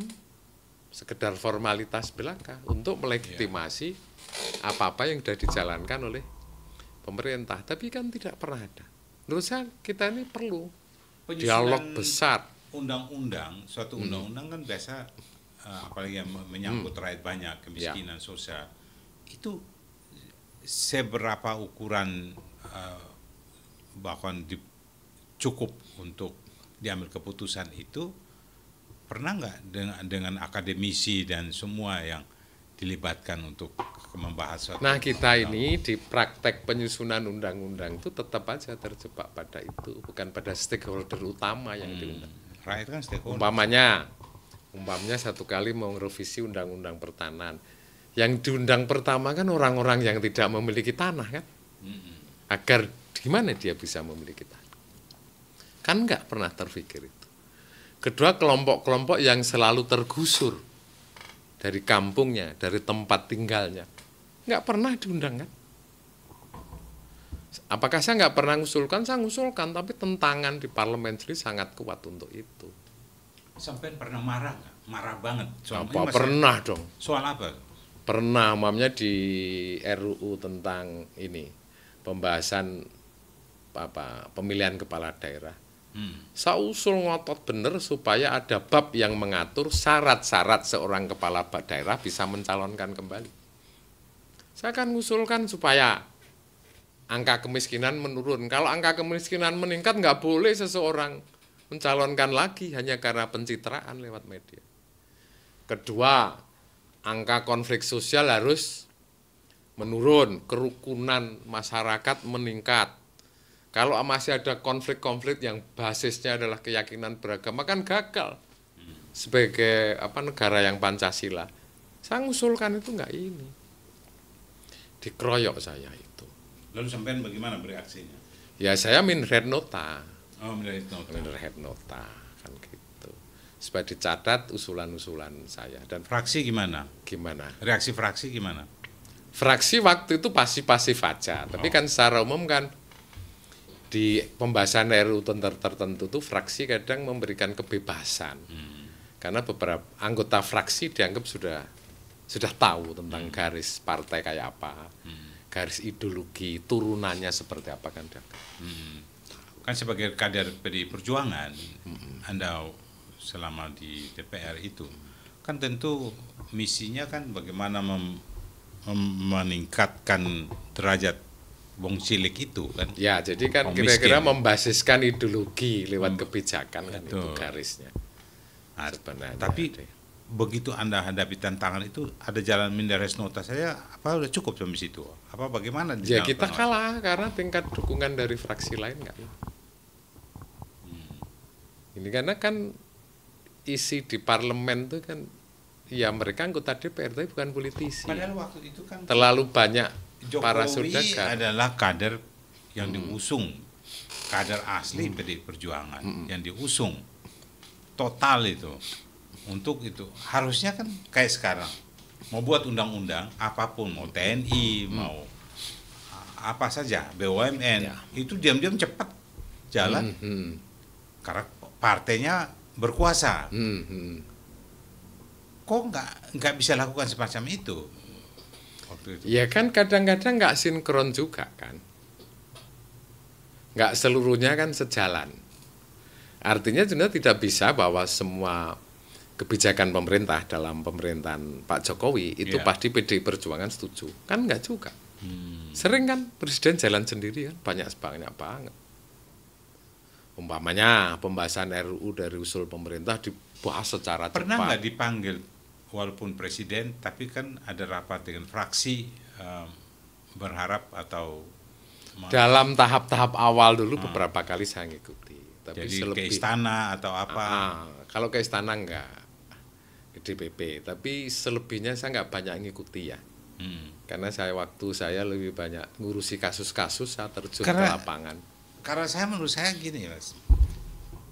sekedar formalitas belaka untuk melegitimasi apa-apa yang sudah dijalankan oleh pemerintah. Tapi kan tidak pernah ada. Menurut saya kita ini perlu dialog besar. Undang-undang, suatu undang-undang kan biasa, apalagi yang menyangkut rakyat banyak, kemiskinan sosial, itu seberapa ukuran bahkan cukup untuk diambil keputusan itu, pernah nggak dengan akademisi dan semua yang dilibatkan untuk membahas suatu Nah kita ini di praktek penyusunan undang-undang itu tetap aja terjebak pada itu, bukan pada stakeholder utama yang diundang. Rakyat kan stakeholder. Umpamanya satu kali mau revisi undang-undang pertanahan, yang diundang pertama kan orang-orang yang tidak memiliki tanah kan, agar gimana dia bisa memiliki tanah, kan nggak pernah terpikir itu. Kedua, kelompok-kelompok yang selalu tergusur dari kampungnya, dari tempat tinggalnya, nggak pernah diundang kan. Apakah saya nggak pernah ngusulkan? Saya ngusulkan, tapi tentangan di parlemen sendiri sangat kuat untuk itu. Sampai pernah marah nggak? Marah banget. Pernah dong. Soal apa? Pernah, umpamanya di RUU tentang ini, pembahasan pemilihan kepala daerah. Saya usul ngotot bener supaya ada bab yang mengatur syarat-syarat seorang kepala daerah bisa mencalonkan kembali. Saya akan ngusulkan supaya angka kemiskinan menurun. Kalau angka kemiskinan meningkat, nggak boleh seseorang mencalonkan lagi hanya karena pencitraan lewat media. Kedua, angka konflik sosial harus menurun, kerukunan masyarakat meningkat. Kalau masih ada konflik-konflik yang basisnya adalah keyakinan beragama, kan gagal sebagai negara yang Pancasila. Saya ngusulkan itu enggak ini. Dikeroyok saya itu. Lalu sampean bagaimana bereaksinya? Ya saya red nota. Oh, red nota kan gitu. Supaya dicatat usulan-usulan saya. Dan fraksi gimana? Reaksi fraksi gimana? Fraksi waktu itu pasif-pasif aja. Tapi kan secara umum kan di pembahasan RUU tertentu itu fraksi kadang memberikan kebebasan. Karena beberapa anggota fraksi dianggap sudah tahu tentang garis partai kayak apa, garis ideologi, turunannya seperti apa kan. Kan sebagai kader PDI Perjuangan, Anda selama di DPR itu, kan tentu misinya kan bagaimana meningkatkan derajat wong cilik itu kan. Ya, jadi kan kira-kira membasiskan ideologi lewat kebijakan kan itu garisnya. Tapi begitu Anda hadapi tantangan itu, ada jalan minder res nota saya, apa udah cukup sampai situ? Apa bagaimana? Ya kita kalah karena tingkat dukungan dari fraksi lain nggak. Ini karena kan isi di parlemen itu kan, ya mereka anggota DPR tapi bukan politisi. Padahal waktu itu kan terlalu banyak para Jokowi adalah kader yang diusung, kader asli PDI Perjuangan yang diusung total itu. Untuk itu harusnya kan kayak sekarang mau buat undang-undang apapun, mau TNI, mau apa saja, BUMN, itu diam-diam cepat jalan karena partainya berkuasa. Kok nggak bisa lakukan semacam itu? Ya kan kadang-kadang nggak sinkron juga kan, nggak seluruhnya kan sejalan. Artinya sebenarnya tidak bisa bahwa semua kebijakan pemerintah dalam pemerintahan Pak Jokowi itu pasti PDI Perjuangan setuju, kan nggak juga. Sering kan Presiden jalan sendiri kan, banyak banget. Umpamanya pembahasan RUU dari usul pemerintah dibahas secara cepat. Pernah nggak dipanggil walaupun presiden, tapi kan ada rapat dengan fraksi, berharap atau dalam tahap-tahap awal dulu beberapa kali saya ngikuti. Tapi jadi ke istana atau apa? Kalau ke istana enggak, ke DPP. Tapi selebihnya saya nggak banyak ngikuti ya. Karena waktu saya lebih banyak ngurusi kasus-kasus, saya terjun ke lapangan. Karena menurut saya gini Mas,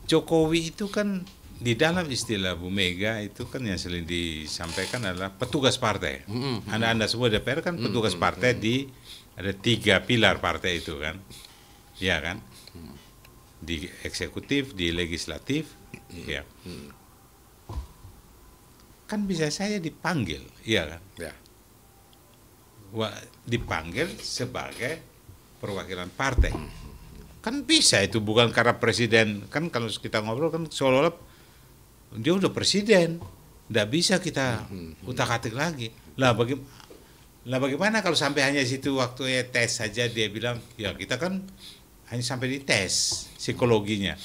Jokowi itu kan di dalam istilah Bu Mega itu kan yang sering disampaikan adalah petugas partai. Anda semua DPR kan petugas partai ada 3 pilar partai itu kan, ya kan, di eksekutif, di legislatif, ya. Kan bisa saya dipanggil, iya kan? Ya. Dipanggil sebagai perwakilan partai. Kan bisa itu, bukan karena presiden. Kan kalau kita ngobrol kan seolah-olah dia udah presiden, nggak bisa kita utak-atik lagi. Lah bagaimana kalau sampai hanya situ waktu tes saja dia bilang, ya kita kan hanya sampai di tes psikologinya.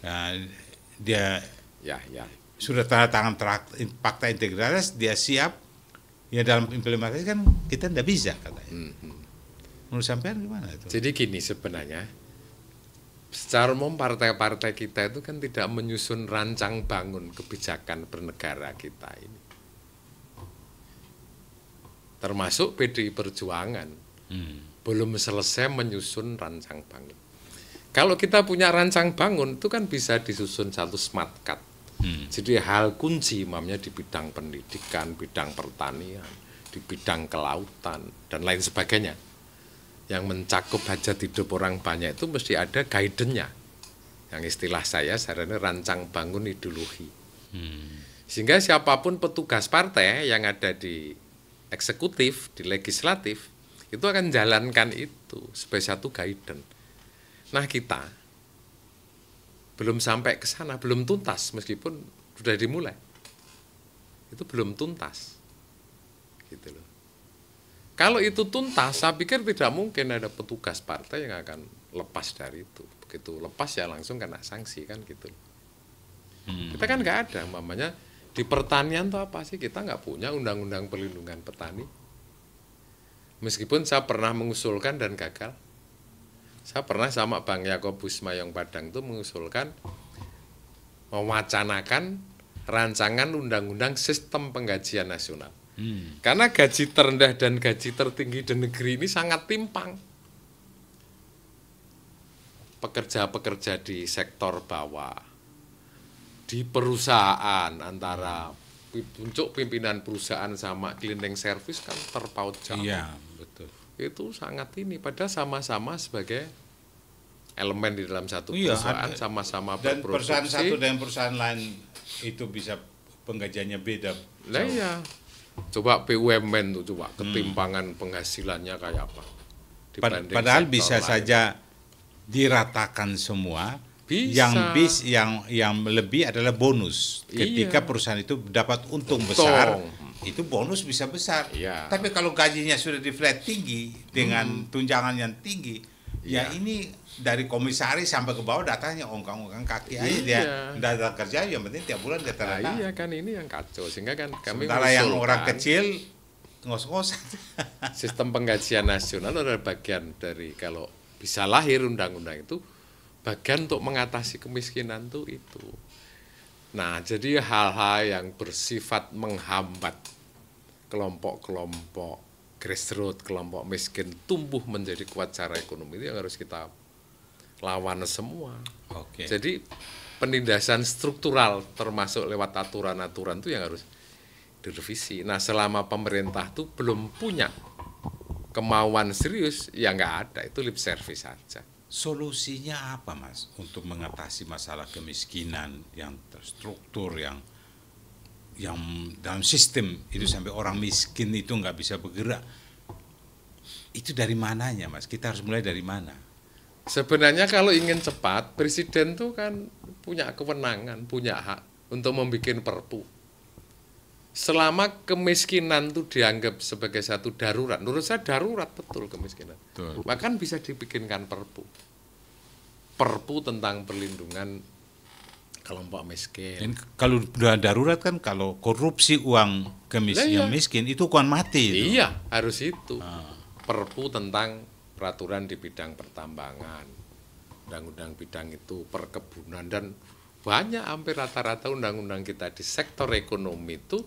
Nah, dia Ya. sudah tanda tangan fakta integritas, dia siap. Ya dalam implementasi kan kita nggak bisa katanya. Menurut sampean gimana itu? Jadi gini sebenarnya, secara umum partai-partai kita itu kan tidak menyusun rancang bangun kebijakan bernegara kita ini. Termasuk PDI Perjuangan belum selesai menyusun rancang bangun. Kalau kita punya rancang bangun itu kan bisa disusun satu smart cut. Jadi hal kunci mamanya di bidang pendidikan, bidang pertanian, di bidang kelautan dan lain sebagainya. Yang mencakup hajat hidup orang banyak itu mesti ada guidance-nya. Yang istilah saya sarannya rancang bangun ideologi. Sehingga siapapun petugas partai yang ada di eksekutif, di legislatif, itu akan jalankan itu sebagai satu guidance. Nah kita belum sampai ke sana, belum tuntas meskipun sudah dimulai. Itu belum tuntas. Gitu loh. Kalau itu tuntas, saya pikir tidak mungkin ada petugas partai yang akan lepas dari itu. Begitu lepas ya langsung kena sanksi kan gitu. Kita kan nggak ada, mamanya di pertanian tuh apa sih? Kita nggak punya undang-undang perlindungan petani. Meskipun saya pernah mengusulkan dan gagal. Saya pernah sama Bang Yakobus Mayong Padang itu mengusulkan, mewacanakan rancangan undang-undang sistem penggajian nasional. Karena gaji terendah dan gaji tertinggi di negeri ini sangat timpang. Pekerja-pekerja di sektor bawah, di perusahaan antara puncak pimpinan perusahaan sama cleaning service kan terpaut jauh. Iya, betul. Itu sangat ini, padahal sama-sama sebagai elemen di dalam satu perusahaan, sama-sama dan berproduksi. perusahaan satu dengan perusahaan lain itu bisa penggajiannya beda. Lah iya. Coba BUMN tuh coba ketimpangan penghasilannya kayak apa. dibanding Padahal sektor bisa lain. saja diratakan semua. Bisa. Yang lebih adalah bonus. Ketika Iya. perusahaan itu dapat untung Untung. besar, itu bonus bisa besar. Iya. Tapi kalau gajinya sudah di flat tinggi dengan tunjangan yang tinggi, ya Iya. ini dari komisaris sampai ke bawah datanya ongkang-ongkang kaki aja Iya. dia. Nggak ada kerja, yang penting tiap bulan dia Nah, tanda. iya kan ini yang kacau, sehingga kan kami Sementara yang mengusulkan orang kecil ngos-ngosan. sistem penggajian nasional adalah bagian dari, kalau bisa lahir undang-undang itu, bagian untuk mengatasi kemiskinan tuh itu. Nah, jadi hal-hal yang bersifat menghambat kelompok-kelompok grassroots, kelompok miskin tumbuh menjadi kuat secara ekonomi itu yang harus kita lawan semua. Oke. Jadi penindasan struktural termasuk lewat aturan-aturan itu yang harus direvisi. Nah, selama pemerintah tuh belum punya kemauan serius, ya nggak ada, itu lip service saja. Solusinya apa, Mas, untuk mengatasi masalah kemiskinan yang terstruktur, yang dalam sistem itu sampai orang miskin itu nggak bisa bergerak? Itu dari mananya, Mas? Kita harus mulai dari mana? Sebenarnya kalau ingin cepat, presiden tuh kan punya kewenangan, punya hak untuk membuat perpu. Selama kemiskinan tuh dianggap sebagai satu darurat, menurut saya darurat betul kemiskinan. Betul. Bahkan bisa dibikinkan perpu. Perpu tentang perlindungan kelompok miskin. Dan kalau udah darurat kan, kalau korupsi uang Lah, iya. yang miskin itu hukuman mati. Itu. Iya, harus itu. Perpu tentang peraturan di bidang pertambangan, undang-undang bidang itu, perkebunan, dan banyak, hampir rata-rata undang-undang kita di sektor ekonomi itu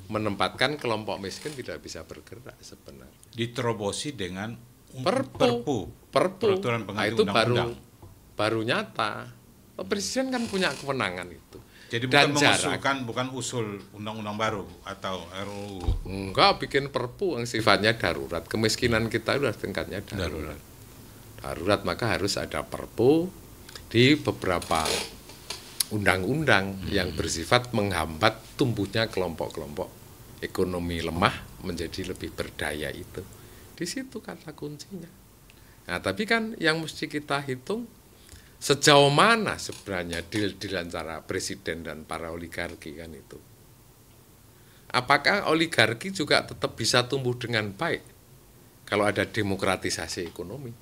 menempatkan kelompok miskin tidak bisa bergerak sebenarnya. Diterobosi dengan Perpu. peraturan Nah, pengganti itu undang-undang. baru nyata. Presiden kan punya kewenangan itu. Jadi Dan bukan jarak. mengusulkan, bukan usul undang-undang baru atau RUU. Enggak, bikin perpu yang sifatnya darurat. Kemiskinan kita sudah tingkatnya darurat. Darurat, maka harus ada perpu di beberapa undang-undang yang bersifat menghambat tumbuhnya kelompok-kelompok ekonomi lemah menjadi lebih berdaya itu. Di situ kata kuncinya. Nah, tapi kan yang mesti kita hitung sejauh mana sebenarnya deal-deal antara presiden dan para oligarki kan itu. Apakah oligarki juga tetap bisa tumbuh dengan baik kalau ada demokratisasi ekonomi?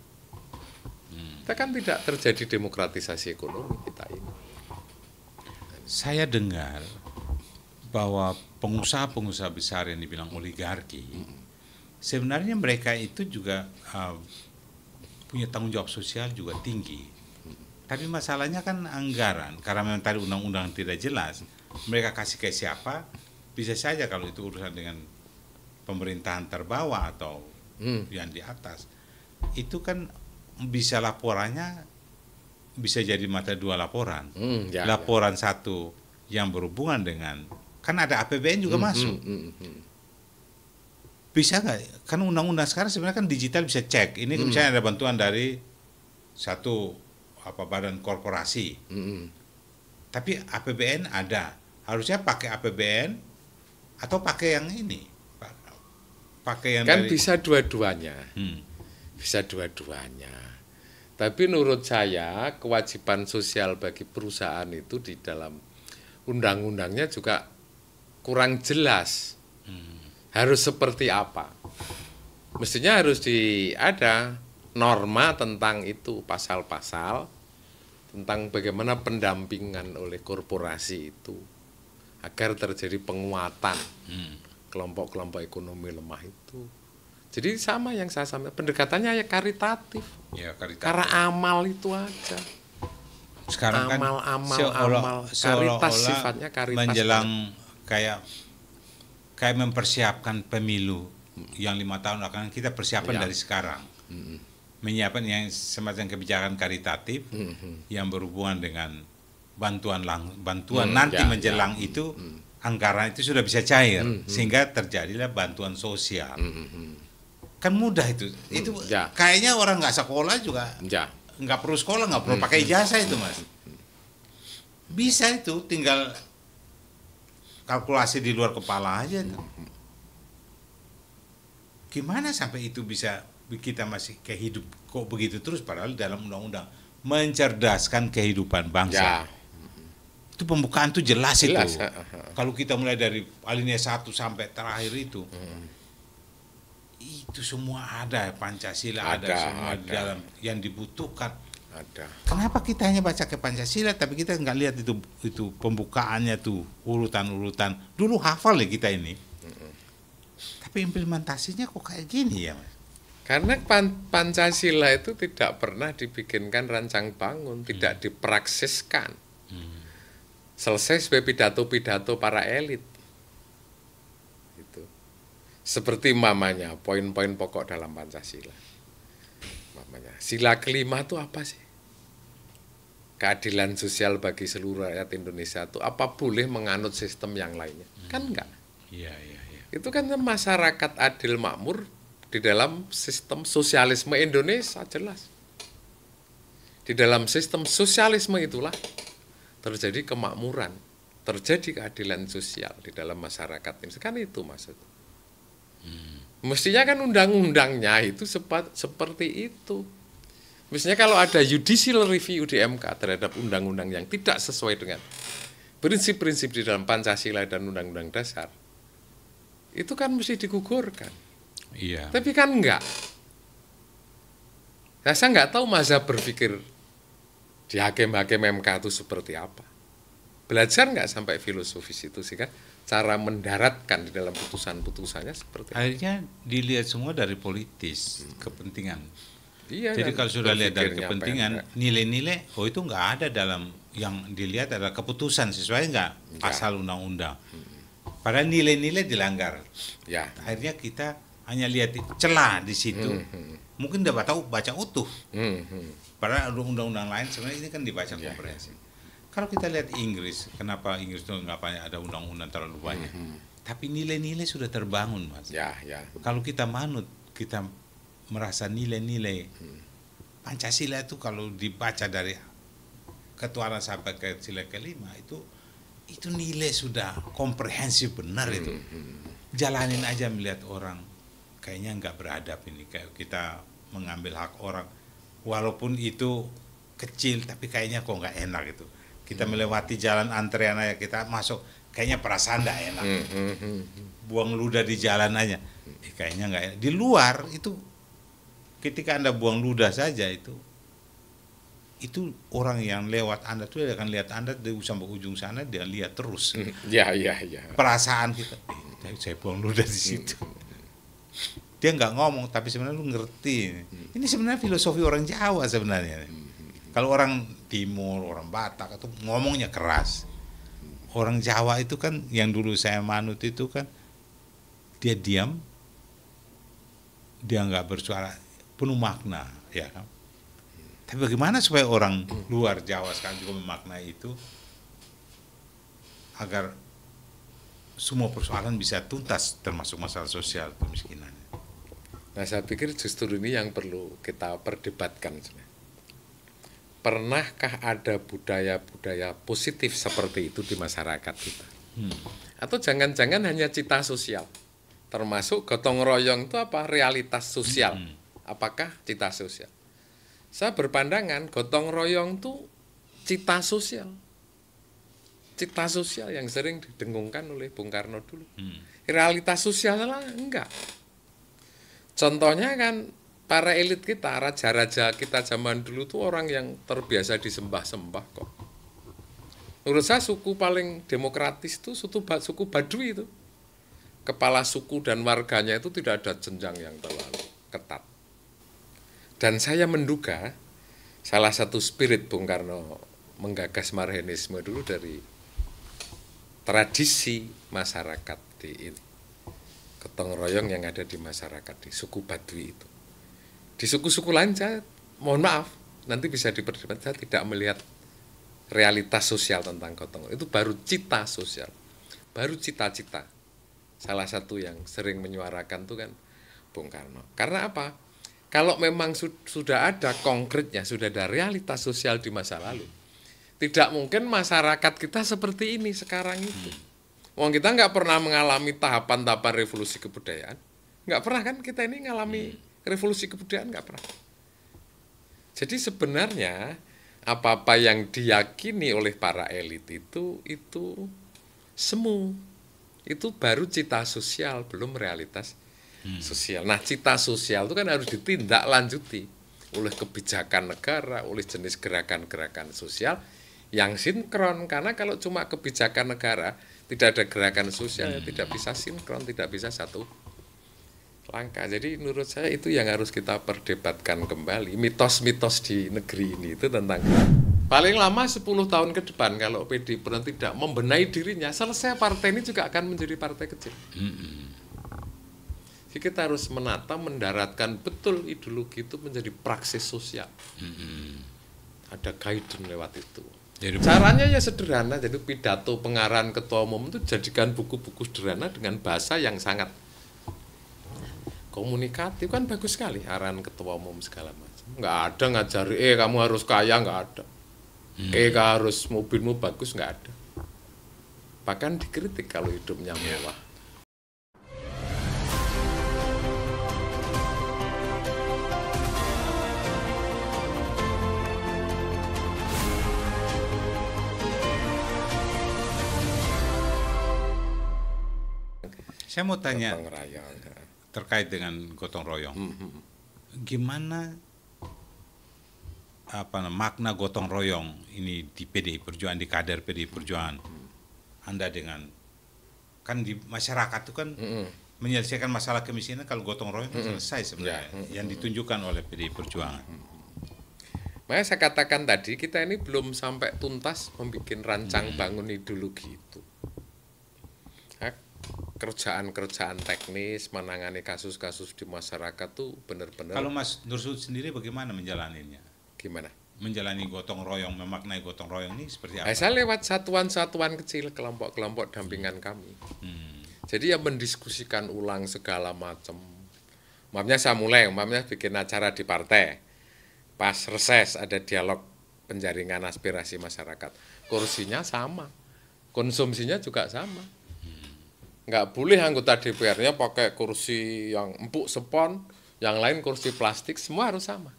Kita kan tidak terjadi demokratisasi ekonomi kita ini. Saya dengar bahwa pengusaha-pengusaha besar yang dibilang oligarki, sebenarnya mereka itu juga punya tanggung jawab sosial juga tinggi. Tapi masalahnya kan anggaran, karena memang tadi undang-undang tidak jelas, mereka kasih ke siapa, bisa saja kalau itu urusan dengan pemerintahan terbawah atau yang di atas, itu kan bisa laporannya bisa jadi mata dua laporan. Laporan satu yang berhubungan dengan, kan ada APBN juga masuk. Bisa nggak? Kan undang-undang sekarang sebenarnya kan digital bisa cek. Ini misalnya ada bantuan dari satu badan korporasi. Tapi APBN ada. Harusnya pakai APBN atau pakai yang ini. Pakai yang kan dari, bisa dua-duanya. Bisa dua-duanya. Tapi menurut saya kewajiban sosial bagi perusahaan itu di dalam undang-undangnya juga kurang jelas. Harus seperti apa? Mestinya harus ada norma tentang itu, pasal-pasal tentang bagaimana pendampingan oleh korporasi itu agar terjadi penguatan kelompok-kelompok ekonomi lemah itu. Jadi sama yang saya sampaikan, pendekatannya ya karitatif. Karena amal itu aja. Sekarang amal, karitas sifatnya karitas. Menjelang kayak mempersiapkan pemilu yang 5 tahun akan kita persiapan dari sekarang. Menyiapkan yang semacam kebijakan karitatif yang berhubungan dengan bantuan nanti menjelang itu anggaran itu sudah bisa cair sehingga terjadilah bantuan sosial. Kan mudah itu. Itu kayaknya orang nggak sekolah juga nggak perlu sekolah, nggak perlu pakai ijazah itu, Mas. Bisa itu, tinggal kalkulasi di luar kepala aja tuh. Gimana sampai itu bisa kita masih kayak hidup kok begitu terus, padahal dalam undang-undang mencerdaskan kehidupan bangsa. Itu pembukaan tuh jelas itu. Kalau kita mulai dari alinea 1 sampai terakhir itu semua ada, Pancasila ada semua di dalam yang dibutuhkan. Kenapa kita hanya baca ke Pancasila tapi kita nggak lihat itu pembukaannya tuh urutan-urutan. Dulu hafal ya kita ini. Tapi implementasinya kok kayak gini ya, Mas? Karena Pancasila itu tidak pernah dibikinkan rancang bangun, tidak dipraksiskan. Selesai sebagai pidato-pidato para elit. Itu. Seperti mamanya poin-poin pokok dalam Pancasila. Mamanya. Sila kelima itu apa sih? Keadilan sosial bagi seluruh rakyat Indonesia itu apa boleh menganut sistem yang lainnya? Kan enggak. Iya. Itu kan masyarakat adil makmur di dalam sistem sosialisme Indonesia jelas. Di dalam sistem sosialisme itulah terjadi kemakmuran, terjadi keadilan sosial di dalam masyarakat ini. Kan itu maksud. Mestinya kan undang-undangnya itu seperti itu. Mestinya kalau ada judicial review di MK terhadap undang-undang yang tidak sesuai dengan prinsip-prinsip di dalam Pancasila dan Undang-Undang Dasar, itu kan mesti digugurkan. Iya. Tapi kan enggak. Saya nggak tahu mazhab berpikir di hakim-hakim MK itu seperti apa. Belajar nggak sampai filosofis itu sih kan? Cara mendaratkan di dalam putusan-putusannya seperti apa? Akhirnya dilihat semua dari politis, kepentingan. Iya, jadi kalau sudah lihat dari kepentingan, PNK. nilai-nilai, itu nggak ada dalam yang dilihat adalah keputusan sesuai nggak pasal undang-undang. Padahal nilai-nilai dilanggar. Ya. Akhirnya kita hanya lihat celah di situ. Mungkin udah baca utuh. Padahal undang-undang lain sebenarnya ini kan dibaca komprehensif. Kalau kita lihat Inggris, kenapa Inggris itu nggak banyak ada undang-undang terlalu banyak? Tapi nilai-nilai sudah terbangun, Mas. Ya. Kalau kita manut, kita merasa nilai-nilai Pancasila itu kalau dibaca dari ketuanan sampai ke sila kelima itu nilai sudah komprehensif benar itu. Jalanin aja melihat orang kayaknya nggak beradab ini, kayak kita mengambil hak orang walaupun itu kecil tapi kayaknya kok nggak enak itu. Kita melewati jalan antrean aja kita masuk kayaknya perasaan nggak enak. Buang ludah di jalan aja kayaknya nggak enak. Di luar itu ketika Anda buang ludah saja itu orang yang lewat Anda tuh akan lihat Anda dari sampai ujung sana, dia lihat terus. Ya. Perasaan kita, saya buang ludah di situ. Dia nggak ngomong, tapi sebenarnya lu ngerti. Ini sebenarnya filosofi orang Jawa sebenarnya. Kalau orang Timur, orang Batak itu ngomongnya keras. Orang Jawa itu kan yang dulu saya manut itu kan dia diam, dia nggak bersuara, penuh makna, ya kan. Tapi bagaimana supaya orang luar Jawa sekarang juga memaknai itu agar semua persoalan bisa tuntas termasuk masalah sosial kemiskinan. Nah, saya pikir justru ini yang perlu kita perdebatkan. Pernahkah ada budaya-budaya positif seperti itu di masyarakat kita? Atau jangan-jangan hanya cita sosial? Termasuk gotong royong itu apa? Realitas sosial. Apakah cita sosial? Saya berpandangan gotong royong itu cita sosial. Cita sosial yang sering didengungkan oleh Bung Karno dulu. Realitas sosial lah enggak. Contohnya kan para elit kita, raja-raja kita zaman dulu tuh orang yang terbiasa disembah-sembah kok. Menurut saya suku paling demokratis itu suku Baduy itu. Kepala suku dan warganya itu tidak ada jenjang yang terlalu ketat. Dan saya menduga salah satu spirit Bung Karno menggagas Marhenisme dulu dari tradisi masyarakat di ini. Gotong royong yang ada di masyarakat di suku Baduy itu. Di suku-suku lain saya mohon maaf, nanti bisa diperdebatkan, saya tidak melihat realitas sosial tentang gotong royong. Itu baru cita sosial. Baru cita-cita. Salah satu yang sering menyuarakan itu kan Bung Karno. Karena apa? Kalau memang sudah ada konkretnya, sudah ada realitas sosial di masa lalu, tidak mungkin masyarakat kita seperti ini sekarang itu. Wong kita nggak pernah mengalami tahapan-tahapan revolusi kebudayaan, nggak pernah kan kita ini mengalami revolusi kebudayaan, nggak pernah. Jadi sebenarnya apa-apa yang diyakini oleh para elit itu semu, itu baru cita sosial, belum realitas sosial. Nah, cita sosial itu kan harus ditindaklanjuti oleh kebijakan negara, oleh jenis gerakan-gerakan sosial yang sinkron. Karena kalau cuma kebijakan negara, tidak ada gerakan sosial, tidak bisa sinkron, tidak bisa satu langkah. Jadi menurut saya itu yang harus kita perdebatkan kembali. Mitos-mitos di negeri ini itu tentang paling lama 10 tahun ke depan kalau PDI Perjuangan tidak membenahi dirinya, selesai partai ini juga akan menjadi partai kecil. Jadi kita harus menata, mendaratkan betul ideologi itu menjadi praksis sosial. Ada guidance lewat itu. Jadi, caranya ya sederhana, jadi pidato pengarahan ketua umum itu jadikan buku-buku sederhana dengan bahasa yang sangat komunikatif, kan bagus sekali arahan ketua umum segala macam. Nggak ada ngajari, kamu harus kaya, nggak ada. Harus mobilmu bagus, nggak ada. Bahkan dikritik kalau hidupnya mewah. Saya mau tanya terkait dengan gotong royong. Gimana makna gotong royong ini di PDI Perjuangan, di kader PDI Perjuangan? Anda dengan kan di masyarakat itu kan menyelesaikan masalah kemiskinan kalau gotong royong selesai sebenarnya yang ditunjukkan oleh PDI Perjuangan. Makanya saya katakan tadi kita ini belum sampai tuntas membuat rancang bangun ideologi itu. Kerjaan-kerjaan teknis, menangani kasus-kasus di masyarakat tuh benar-benar. Kalau Mas Nursud sendiri bagaimana menjalaninya? Gimana? Menjalani gotong royong, memaknai gotong royong ini seperti apa? Saya lewat satuan-satuan kecil, kelompok-kelompok dampingan kami. Jadi ya mendiskusikan ulang segala macam. Maksudnya saya mulai, bikin acara di partai. Pas reses ada dialog penjaringan aspirasi masyarakat. Kursinya sama, konsumsinya juga sama. Nggak boleh anggota DPR-nya pakai kursi yang empuk spon, yang lain kursi plastik, semua harus sama.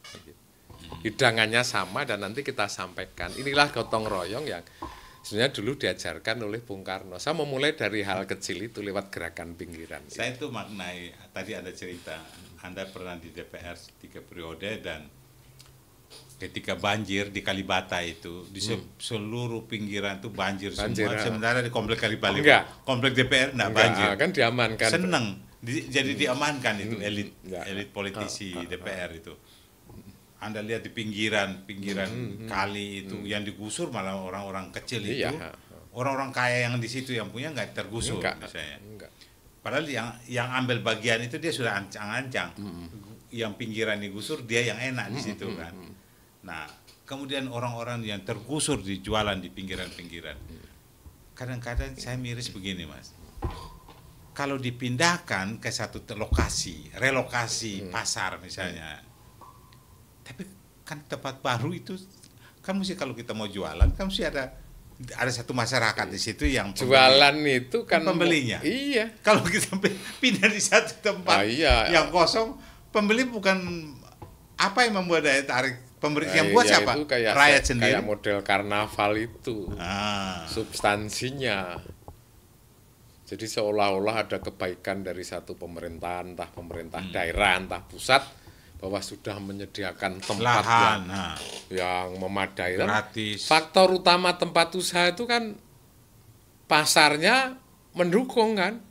Hidangannya sama dan nanti kita sampaikan. Inilah gotong royong yang sebenarnya dulu diajarkan oleh Bung Karno. Saya memulai dari hal kecil itu lewat gerakan pinggiran. Saya itu maknai, tadi ada cerita, Anda pernah di DPR 3 periode dan ketika banjir di Kalibata itu, di seluruh pinggiran itu banjir semua, sementara di komplek Kalibata, komplek DPR enggak banjir. Kan diamankan. Seneng, jadi diamankan itu elit politisi DPR itu. Anda lihat di pinggiran kali itu yang digusur malah orang-orang kecil itu, orang-orang kaya yang di situ yang punya nggak tergusur misalnya. Padahal yang ambil bagian itu dia sudah ancang-ancang, yang pinggiran digusur dia yang enak di situ kan. Nah kemudian orang-orang yang tergusur dijualan di pinggiran-pinggiran. Kadang-kadang saya miris begini Mas, kalau dipindahkan ke satu lokasi, relokasi pasar misalnya. Tapi kan tempat baru itu kan mesti kalau kita mau jualan kan mesti ada satu masyarakat di situ yang jualan itu kan pembelinya. Iya. Kalau kita pindah di satu tempat yang kosong, pembeli bukan apa yang membuat daya tarik pembeli yang buat siapa? Rakyat sendiri. Kayak model karnaval itu. Substansinya. Jadi seolah-olah ada kebaikan dari satu pemerintahan, entah pemerintah daerah, entah pusat, bahwa sudah menyediakan tempat yang memadai. Gratis. Faktor utama tempat usaha itu kan pasarnya mendukung kan.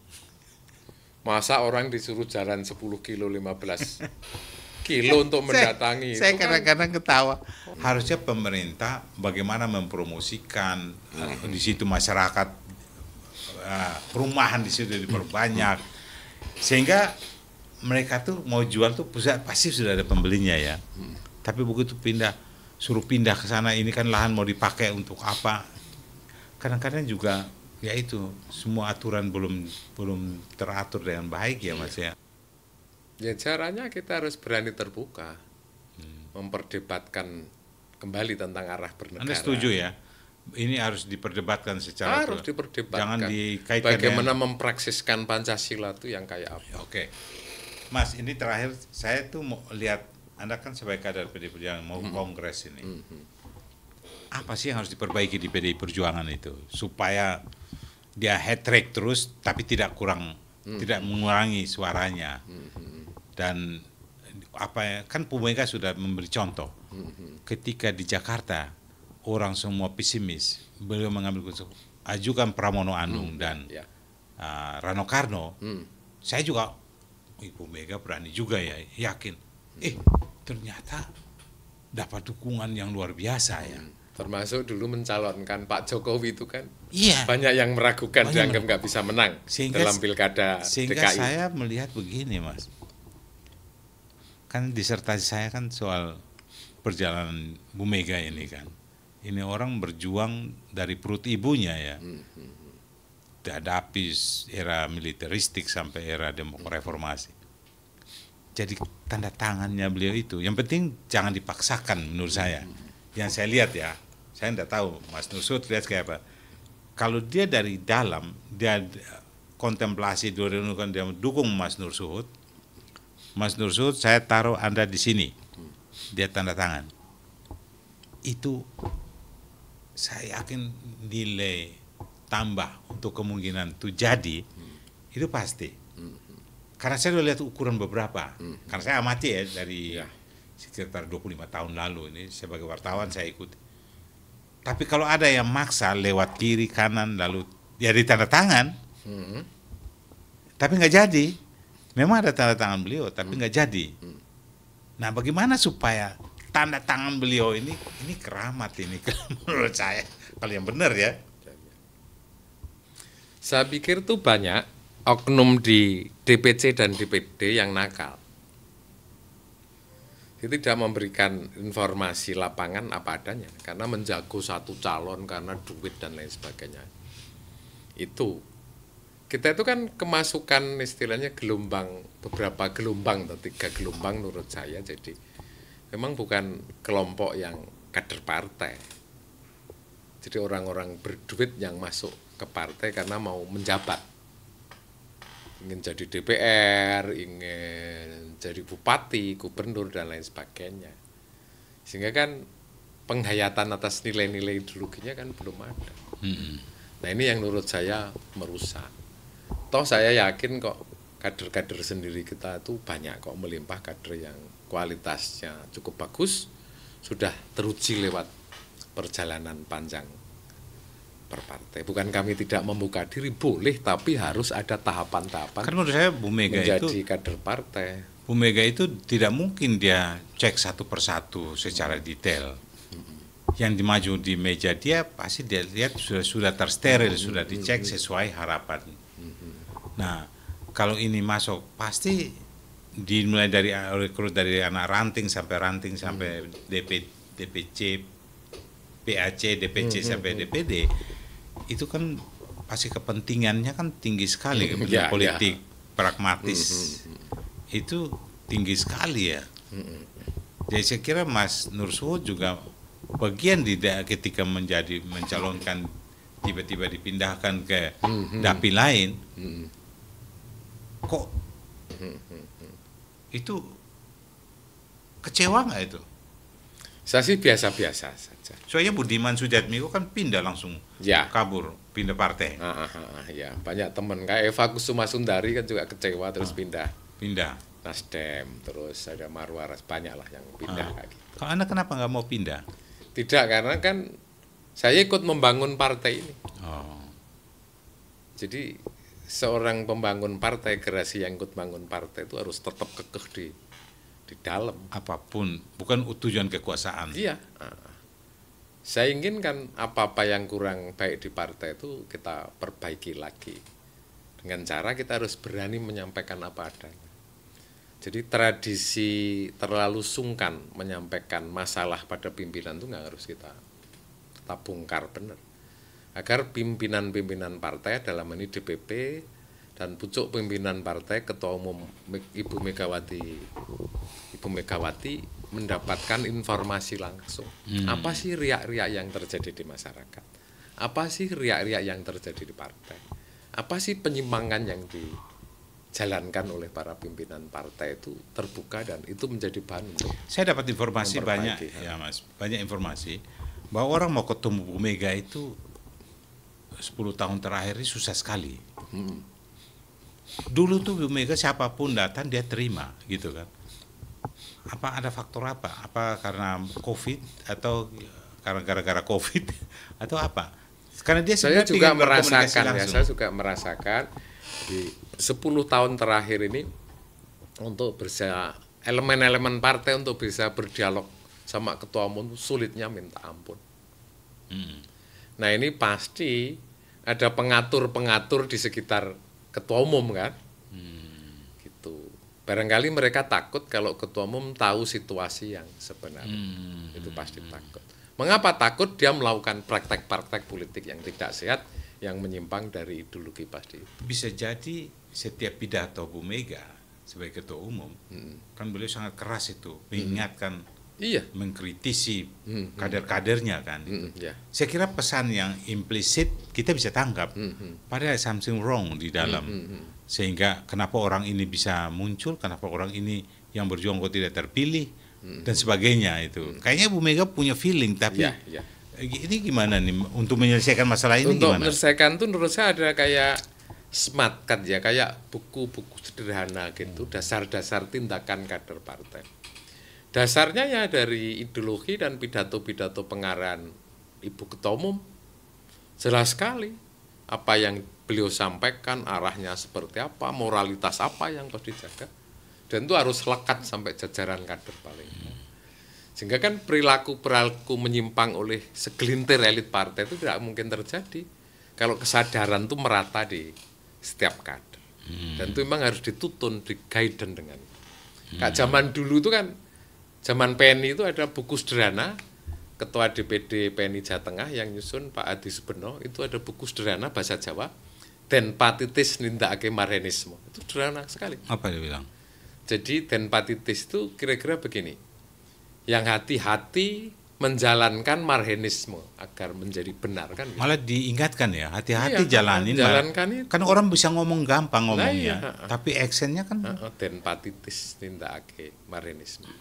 Masa orang disuruh jalan 10 kilo, 15 kilo untuk mendatangi. Saya kadang-kadang ketawa. Harusnya pemerintah bagaimana mempromosikan di situ masyarakat, perumahan di situ diperbanyak, sehingga mereka tuh mau jual tuh pasti sudah ada pembelinya ya. Tapi begitu suruh pindah ke sana, ini kan lahan mau dipakai untuk apa? Kadang-kadang juga ya itu semua aturan belum teratur dengan baik ya Mas ya. Ya caranya kita harus berani terbuka, memperdebatkan kembali tentang arah bernegara. Anda setuju ya? Ini harus diperdebatkan secara diperdebatkan. Jangan dikaitkan bagaimana mempraksiskan Pancasila itu yang kayak apa? Oke. Mas, ini terakhir saya tuh mau lihat Anda kan sebagai kader PDI Perjuangan mau kongres ini. Apa sih yang harus diperbaiki di PDI Perjuangan itu supaya dia hat trick terus tapi tidak mengurangi suaranya. Dan kan Bu Mega sudah memberi contoh. Ketika di Jakarta orang semua pesimis, beliau mengambil keputusan ajukan Pramono Anung dan Rano Karno. Saya juga Ibu Mega berani juga ya, yakin. Ternyata dapat dukungan yang luar biasa ya. Termasuk dulu mencalonkan Pak Jokowi itu kan. Iya. Banyak yang meragukan, dianggap nggak bisa menang dalam pilkada sehingga DKI. Saya melihat begini Mas. Kan disertasi saya kan soal perjalanan Bu Mega ini kan. Ini orang berjuang dari perut ibunya ya. Dihadapi era militeristik sampai era reformasi. Jadi tanda tangannya beliau itu, yang penting jangan dipaksakan menurut saya. Yang saya lihat ya, saya tidak tahu Mas Nur Suhut lihat kayak apa. Kalau dia dari dalam, dia kontemplasi dia dukung Mas Nur Suhut. Mas Nur Suhut saya taruh Anda di sini, dia tanda tangan. Itu saya yakin nilai tambah untuk kemungkinan itu jadi, itu pasti. Karena saya sudah lihat ukuran beberapa, karena saya amati ya dari sekitar 25 tahun lalu ini sebagai wartawan saya ikut. Tapi kalau ada yang maksa lewat kiri kanan lalu ya ditanda tangan, tapi nggak jadi. Memang ada tanda tangan beliau, tapi nggak jadi. Nah, bagaimana supaya tanda tangan beliau ini keramat ini menurut saya kalau yang benar ya. Saya pikir tuh banyak oknum di DPC dan DPD yang nakal. Dia tidak memberikan informasi lapangan apa adanya, karena menjago satu calon karena duit dan lain sebagainya. Itu kita itu kan kemasukan istilahnya beberapa gelombang atau 3 gelombang menurut saya. Jadi memang bukan kelompok yang kader partai. Jadi orang-orang berduit yang masuk ke partai karena mau menjabat. Ingin jadi DPR, ingin jadi bupati, gubernur, dan lain sebagainya. Sehingga kan penghayatan atas nilai-nilai ideologinya kan belum ada. Nah ini yang menurut saya merusak. Toh saya yakin kok kader-kader sendiri kita itu banyak kok melimpah kader yang kualitasnya cukup bagus, sudah teruji lewat perjalanan panjang berpartai. Bukan kami tidak membuka diri, boleh, tapi harus ada tahapan-tahapan. Kan menurut saya Bu Mega menjadi kader partai. Bu Mega itu tidak mungkin dia cek satu persatu secara detail. Yang dimaju di meja dia pasti dia lihat sudah tersteril, sudah dicek sesuai harapan. Nah, kalau ini masuk pasti dimulai dari rekrut dari anak ranting sampai DPC, PAC, DPC sampai DPD. Itu kan pasti kepentingannya kan tinggi sekali, kepentingan politik pragmatis. Itu tinggi sekali ya. Jadi saya kira Mas Nursuwo juga bagian ketika mencalonkan tiba-tiba dipindahkan ke dapil lain, kok itu kecewa nggak itu? Saya sih biasa-biasa saja. Soalnya Budiman Sujatmiko kan pindah langsung, kabur, pindah partai. Ya, banyak teman kayak Eva Kusuma Sundari kan juga kecewa terus pindah Nasdem, terus ada Marwaras, banyak lah yang pindah kayak gitu. Kalau Anda kenapa nggak mau pindah? Tidak, karena kan saya ikut membangun partai ini. Jadi seorang pembangun partai, generasi yang ikut bangun partai itu harus tetap kekeh di dalam. Apapun, bukan tujuan kekuasaan. Iya. Saya inginkan apa-apa yang kurang baik di partai itu kita perbaiki lagi. Dengan cara kita harus berani menyampaikan apa adanya. Jadi tradisi terlalu sungkan menyampaikan masalah pada pimpinan itu nggak harus kita bongkar benar. Agar pimpinan-pimpinan partai dalam ini DPP dan pucuk pimpinan partai Ketua Umum Ibu Megawati mendapatkan informasi langsung. Apa sih riak-riak yang terjadi di masyarakat? Apa sih riak-riak yang terjadi di partai? Apa sih penyimpangan yang dijalankan oleh para pimpinan partai itu terbuka dan itu menjadi bahan untuk saya dapat informasi banyak ya Mas, banyak informasi bahwa orang mau ketemu Bu Mega itu 10 tahun terakhir ini susah sekali. Dulu tuh Bu Mega siapapun datang dia terima gitu kan. Apa ada faktor apa? Apa karena COVID atau karena gara-gara COVID atau apa? Karena dia saya juga merasakan di 10 tahun terakhir ini untuk bisa elemen-elemen partai untuk bisa berdialog sama ketua umum sulitnya minta ampun. Nah ini pasti ada pengatur-pengatur di sekitar ketua umum kan, gitu. Barangkali mereka takut kalau ketua umum tahu situasi yang sebenarnya, itu pasti takut. Mengapa takut? Dia melakukan praktek-praktek politik yang tidak sehat, yang menyimpang dari ideologi pasti. Bisa jadi setiap pidato Bu Mega sebagai ketua umum, kan beliau sangat keras itu, mengingatkan, mengkritisi kader-kadernya kan. Saya kira pesan yang implisit kita bisa tangkap, padahal something wrong di dalam, sehingga kenapa orang ini bisa muncul, kenapa orang ini yang berjuang kok tidak terpilih, dan sebagainya itu. Kayaknya Bu Mega punya feeling, tapi ini gimana nih untuk menyelesaikan masalah ini? Untuk gimana? menyelesaikan itu menurut saya ada kayak smart card ya, kayak buku-buku sederhana gitu, dasar-dasar tindakan kader partai. Dasarnya ya dari ideologi dan pidato-pidato pengarahan Ibu Ketua Umum. Jelas sekali apa yang beliau sampaikan, arahnya seperti apa, moralitas apa yang harus dijaga. Dan itu harus lekat sampai jajaran kader paling. Sehingga kan perilaku-perilaku menyimpang oleh segelintir elit partai itu tidak mungkin terjadi kalau kesadaran itu merata di setiap kader. Dan itu memang harus dituntun, di-guidance dengan. Kayak zaman dulu itu kan, zaman PNI itu ada buku sederhana, Ketua DPD PNI Jawa Tengah yang nyusun Pak Adi Suberno, itu ada buku sederhana bahasa Jawa, Den Patitis Nindakake Marhenisme. Itu sederhana sekali. Apa dia bilang? Jadi Den Patitis itu kira-kira begini, yang hati-hati menjalankan marhenisme agar menjadi benar kan. Malah diingatkan ya, hati-hati Iya, jalanin. jalankan itu. Kan orang bisa ngomong gampang Lah ngomongnya, iya, tapi actionnya kan. Den patitis tindakake marhenisme.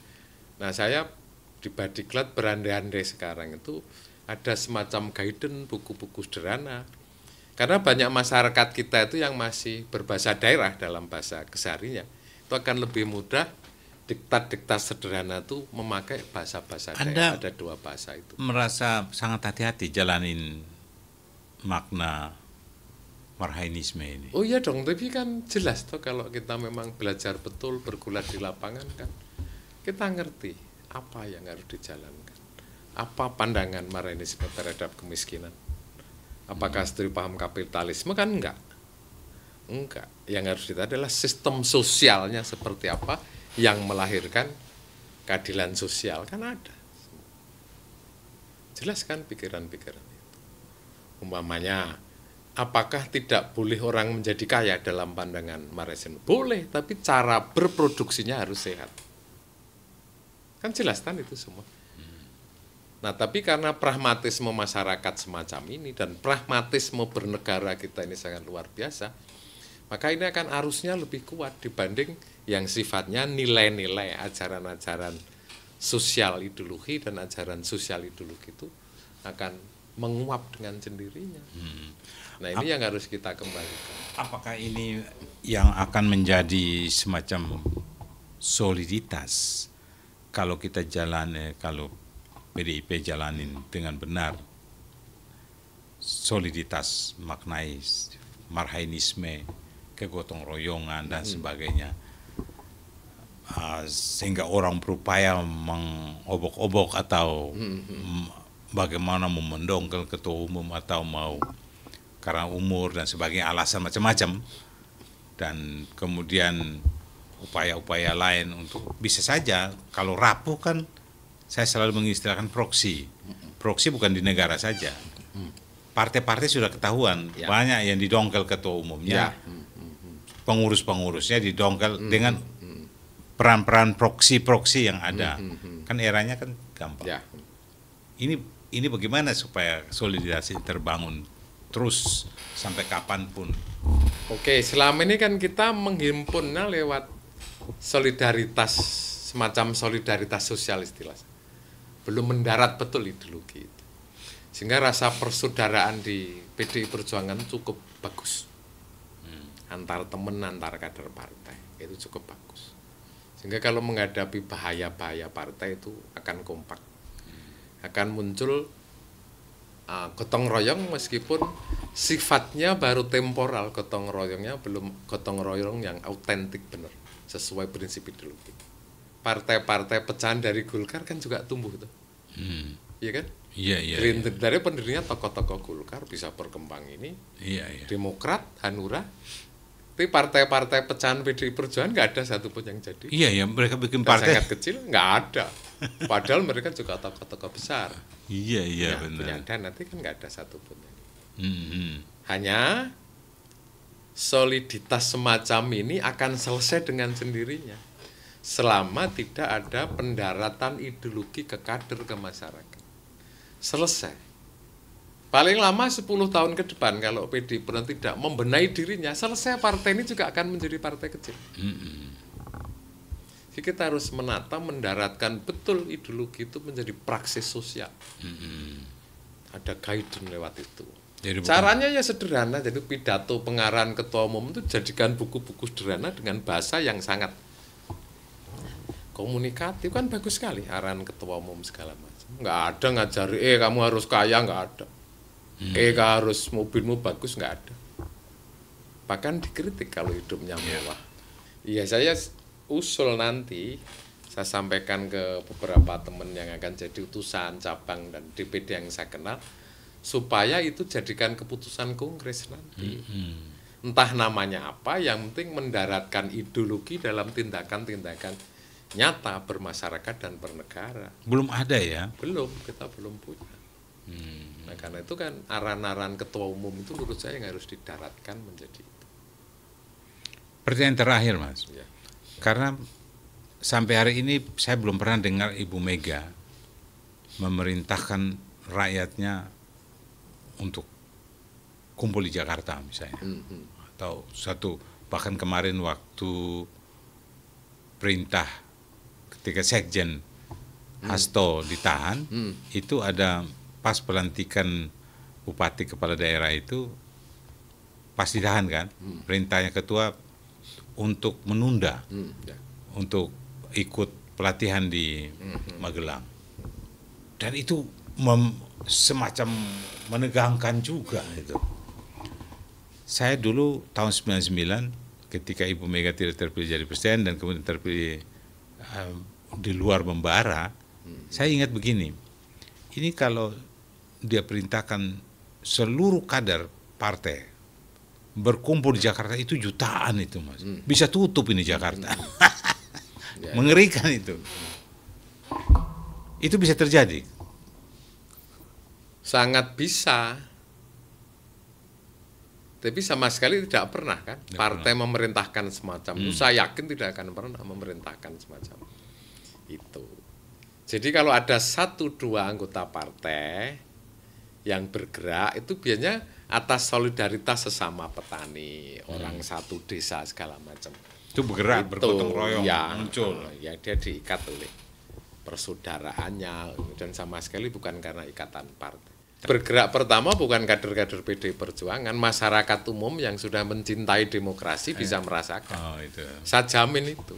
Nah, saya di Badiklat berandai-andai sekarang itu ada semacam guidance buku-buku sederhana. Karena banyak masyarakat kita itu yang masih berbahasa daerah dalam bahasa kesehariannya. Itu akan lebih mudah diktat-diktat sederhana itu memakai bahasa-bahasa daerah. Ada 2 bahasa itu. Merasa sangat hati-hati jalanin makna marhainisme ini. Oh iya dong, tapi kan jelas toh kalau kita memang belajar betul, bergulat di lapangan kan, kita ngerti apa yang harus dijalankan. Apa pandangan marhainisme terhadap kemiskinan. Apakah setuju paham kapitalisme? Kan enggak. Enggak. Yang harus kita adalah sistem sosialnya seperti apa yang melahirkan keadilan sosial. Kan ada. Jelas kan pikiran-pikiran itu. Umpamanya, apakah tidak boleh orang menjadi kaya dalam pandangan marxisme? Boleh, tapi cara berproduksinya harus sehat. Kan jelas kan itu semua. Nah, tapi karena pragmatisme masyarakat semacam ini dan pragmatisme bernegara kita ini sangat luar biasa, maka ini akan arusnya lebih kuat dibanding yang sifatnya nilai-nilai, ajaran-ajaran sosial ideologi dan ajaran sosial ideologi itu akan menguap dengan sendirinya. Nah, ini yang harus kita kembalikan. Apakah ini yang akan menjadi semacam soliditas kalau kita kalau PDIP jalanin dengan benar, soliditas maknai marhainisme, kegotong royongan dan sebagainya, sehingga orang berupaya mengobok-obok atau bagaimana memendongkel ketua umum atau mau karena umur dan sebagainya, alasan macam-macam, dan kemudian upaya-upaya lain untuk bisa saja kalau rapuh kan. Saya selalu mengistilahkan proksi. Proksi bukan di negara saja. Partai-partai sudah ketahuan, banyak yang didongkel ketua umumnya. Pengurus-pengurusnya didongkel dengan peran-peran proksi-proksi yang ada. Kan eranya kan gampang. Ini bagaimana supaya soliditas terbangun terus sampai kapanpun? Oke, selama ini kan kita menghimpunnya lewat solidaritas, semacam solidaritas sosial istilahnya. Belum mendarat betul ideologi itu. Sehingga rasa persaudaraan di PDI Perjuangan cukup bagus. Antar teman, antar kader partai, itu cukup bagus. Sehingga kalau menghadapi bahaya-bahaya partai itu akan kompak. Akan muncul gotong royong meskipun sifatnya baru temporal, gotong royongnya belum gotong royong yang autentik benar, sesuai prinsip ideologi. Partai-partai pecahan dari Golkar kan juga tumbuh tuh, iya kan? Iya. Dari pendirinya tokoh-tokoh Golkar bisa berkembang ini. Iya. Demokrat, Hanura, tapi partai-partai pecahan PDI Perjuangan nggak ada satupun yang jadi. Iya, mereka bikin partai sangat kecil nggak ada. Padahal mereka juga tokoh-tokoh besar. Iya benar. Punya dana, nanti kan nggak ada satupun. Hanya soliditas semacam ini akan selesai dengan sendirinya. Selama tidak ada pendaratan ideologi ke kader, ke masyarakat. Selesai. Paling lama 10 tahun ke depan kalau PDI Perjuangan tidak membenahi dirinya, selesai partai ini juga akan menjadi partai kecil. Jadi kita harus menata, mendaratkan betul ideologi itu menjadi praksis sosial. Ada guidance lewat itu. Caranya ya sederhana, jadi pidato pengarahan ketua umum itu jadikan buku-buku sederhana dengan bahasa yang sangat komunikatif, kan bagus sekali arahan ketua umum segala macam. Nggak ada ngajari kamu harus kaya, nggak ada. Harus mobilmu bagus, nggak ada. Bahkan dikritik kalau hidupnya mewah. Iya, saya usul nanti saya sampaikan ke beberapa teman yang akan jadi utusan cabang dan DPD yang saya kenal, supaya itu jadikan keputusan kongres nanti. Entah namanya apa, yang penting mendaratkan ideologi dalam tindakan-tindakan nyata bermasyarakat dan bernegara. Belum ada ya? Belum, kita belum punya. Nah, karena itu kan arahan-arahan ketua umum itu menurut saya yang harus didaratkan menjadi itu. Pertanyaan terakhir, Mas. Ya. Karena sampai hari ini saya belum pernah dengar Ibu Mega memerintahkan rakyatnya untuk kumpul di Jakarta misalnya, atau bahkan kemarin waktu perintah ketika Sekjen Hasto ditahan, itu ada pas pelantikan bupati kepala daerah itu pas ditahan kan, perintahnya ketua untuk menunda, untuk ikut pelatihan di Magelang, dan itu semacam menegangkan juga itu. Saya dulu tahun 99 ketika Ibu Mega tidak terpilih jadi presiden dan kemudian terpilih di luar membara, saya ingat begini, ini kalau dia perintahkan seluruh kader partai berkumpul di Jakarta itu jutaan itu Mas, bisa tutup ini Jakarta. Mengerikan itu. Itu bisa terjadi. Sangat bisa. Tapi sama sekali tidak pernah kan partai memerintahkan semacam itu. Saya yakin tidak akan pernah memerintahkan semacam itu. Jadi kalau ada 1-2 anggota partai yang bergerak itu biasanya atas solidaritas sesama petani, orang satu desa segala macam. Itu bergerak, bergotong royong, ya, muncul. Ya dia diikat oleh persaudaraannya dan sama sekali bukan karena ikatan partai. Bergerak pertama bukan kader-kader PDI Perjuangan, masyarakat umum yang sudah mencintai demokrasi bisa merasakan. Oh, itu. Saya jamin itu.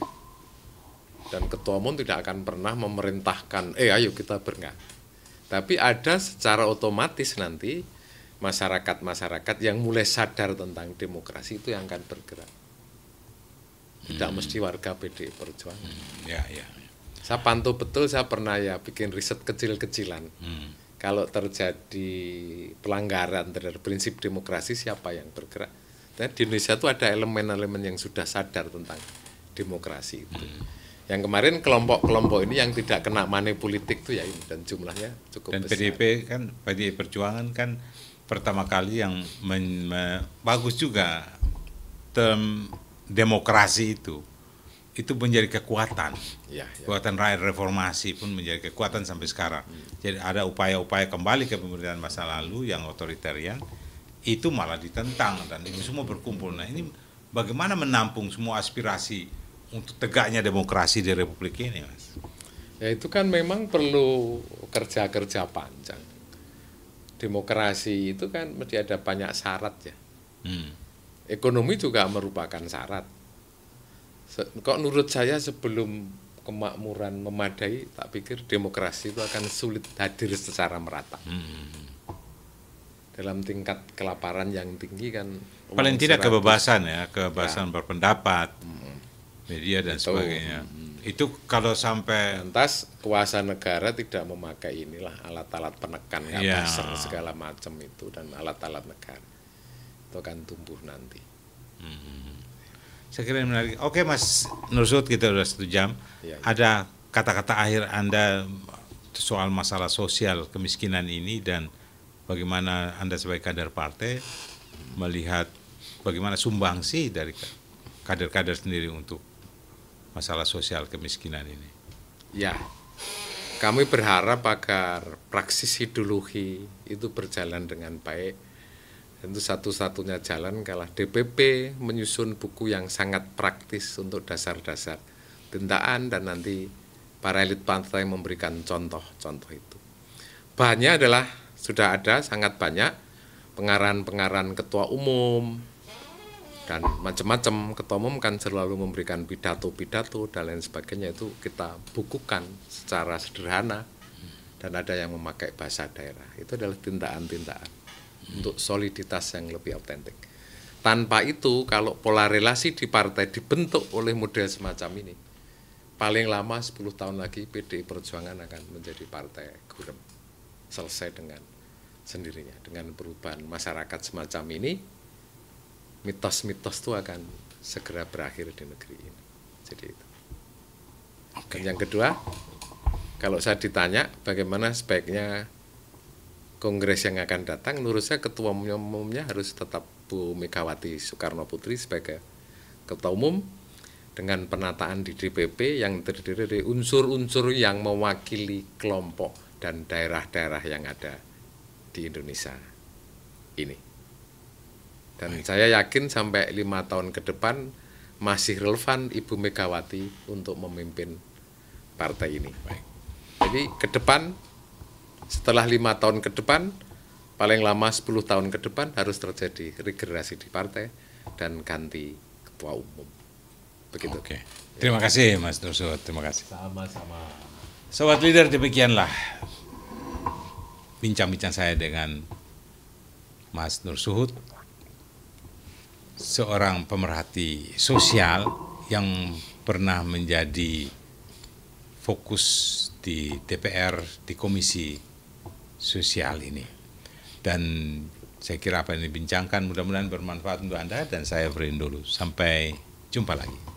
Dan ketua umum tidak akan pernah memerintahkan, ayo kita bergerak. Tapi ada secara otomatis nanti masyarakat-masyarakat yang mulai sadar tentang demokrasi itu yang akan bergerak. Tidak mesti warga PDI Perjuangan. Ya. Saya pantau betul, saya pernah ya bikin riset kecil-kecilan. Kalau terjadi pelanggaran terhadap prinsip demokrasi, siapa yang bergerak? Dan di Indonesia itu ada elemen-elemen yang sudah sadar tentang demokrasi itu. Yang kemarin kelompok-kelompok ini yang tidak kena money politik itu ya ini, dan jumlahnya cukup dan besar. Dan PDI Perjuangan kan pertama kali yang bagus juga term demokrasi itu menjadi kekuatan. Kekuatan rakyat reformasi pun menjadi kekuatan sampai sekarang. Jadi ada upaya-upaya kembali ke pemerintahan masa lalu yang otoritarian, itu malah ditentang dan ini semua berkumpul. Nah ini bagaimana menampung semua aspirasi untuk tegaknya demokrasi di Republik ini, Mas? Ya itu kan memang perlu kerja-kerja panjang. Demokrasi itu kan mesti ada banyak syarat ya. Ekonomi juga merupakan syarat. Kok menurut saya sebelum kemakmuran memadai, tak pikir demokrasi itu akan sulit hadir secara merata. Dalam tingkat kelaparan yang tinggi kan. Paling tidak kebebasan ya, kebebasan berpendapat, media dan sebagainya. Itu kalau sampai lantas kuasa negara tidak memakai inilah alat-alat penekan buzzer segala macam itu dan alat-alat negara. Itu akan tumbuh nanti. Saya kira ini menarik. Oke Mas Nursud, kita sudah 1 jam. Ada kata-kata akhir Anda soal masalah sosial kemiskinan ini dan bagaimana Anda sebagai kader partai melihat bagaimana sumbangsi dari kader-kader sendiri untuk masalah sosial kemiskinan ini? Ya, kami berharap agar praksis ideologi itu berjalan dengan baik. Tentu satu-satunya jalan kalau DPP menyusun buku yang sangat praktis untuk dasar-dasar tindakan dan nanti para elit partai memberikan contoh-contoh itu. Bahannya adalah sudah ada sangat banyak pengarahan-pengarahan ketua umum dan macam-macam. Ketua umum kan selalu memberikan pidato-pidato dan lain sebagainya, itu kita bukukan secara sederhana dan ada yang memakai bahasa daerah. Itu adalah tindakan-tindakan untuk soliditas yang lebih otentik. Tanpa itu, kalau pola relasi di partai dibentuk oleh model semacam ini, paling lama 10 tahun lagi PDI Perjuangan akan menjadi partai gurem. Selesai dengan sendirinya. Dengan perubahan masyarakat semacam ini, mitos-mitos itu akan segera berakhir di negeri ini. Jadi itu. Dan yang kedua, kalau saya ditanya bagaimana sebaiknya Kongres yang akan datang, menurut saya ketua umumnya harus tetap Bu Megawati Soekarno Putri sebagai ketua umum dengan penataan di DPP yang terdiri dari unsur-unsur yang mewakili kelompok dan daerah-daerah yang ada di Indonesia ini. Dan saya yakin sampai 5 tahun ke depan masih relevan Ibu Megawati untuk memimpin partai ini. Jadi ke depan, setelah 5 tahun ke depan, paling lama 10 tahun ke depan harus terjadi regenerasi di partai dan ganti ketua umum. Begitu. Oke. Terima kasih Mas Nur Suhut, terima kasih. Sama-sama. Sobat Leader, demikianlah bincang-bincang saya dengan Mas Nur Suhut, seorang pemerhati sosial yang pernah menjadi fokus di DPR, di Komisi Sosial ini. Dan saya kira apa yang dibincangkan mudah-mudahan bermanfaat untuk Anda, dan saya beri dulu. Sampai jumpa lagi.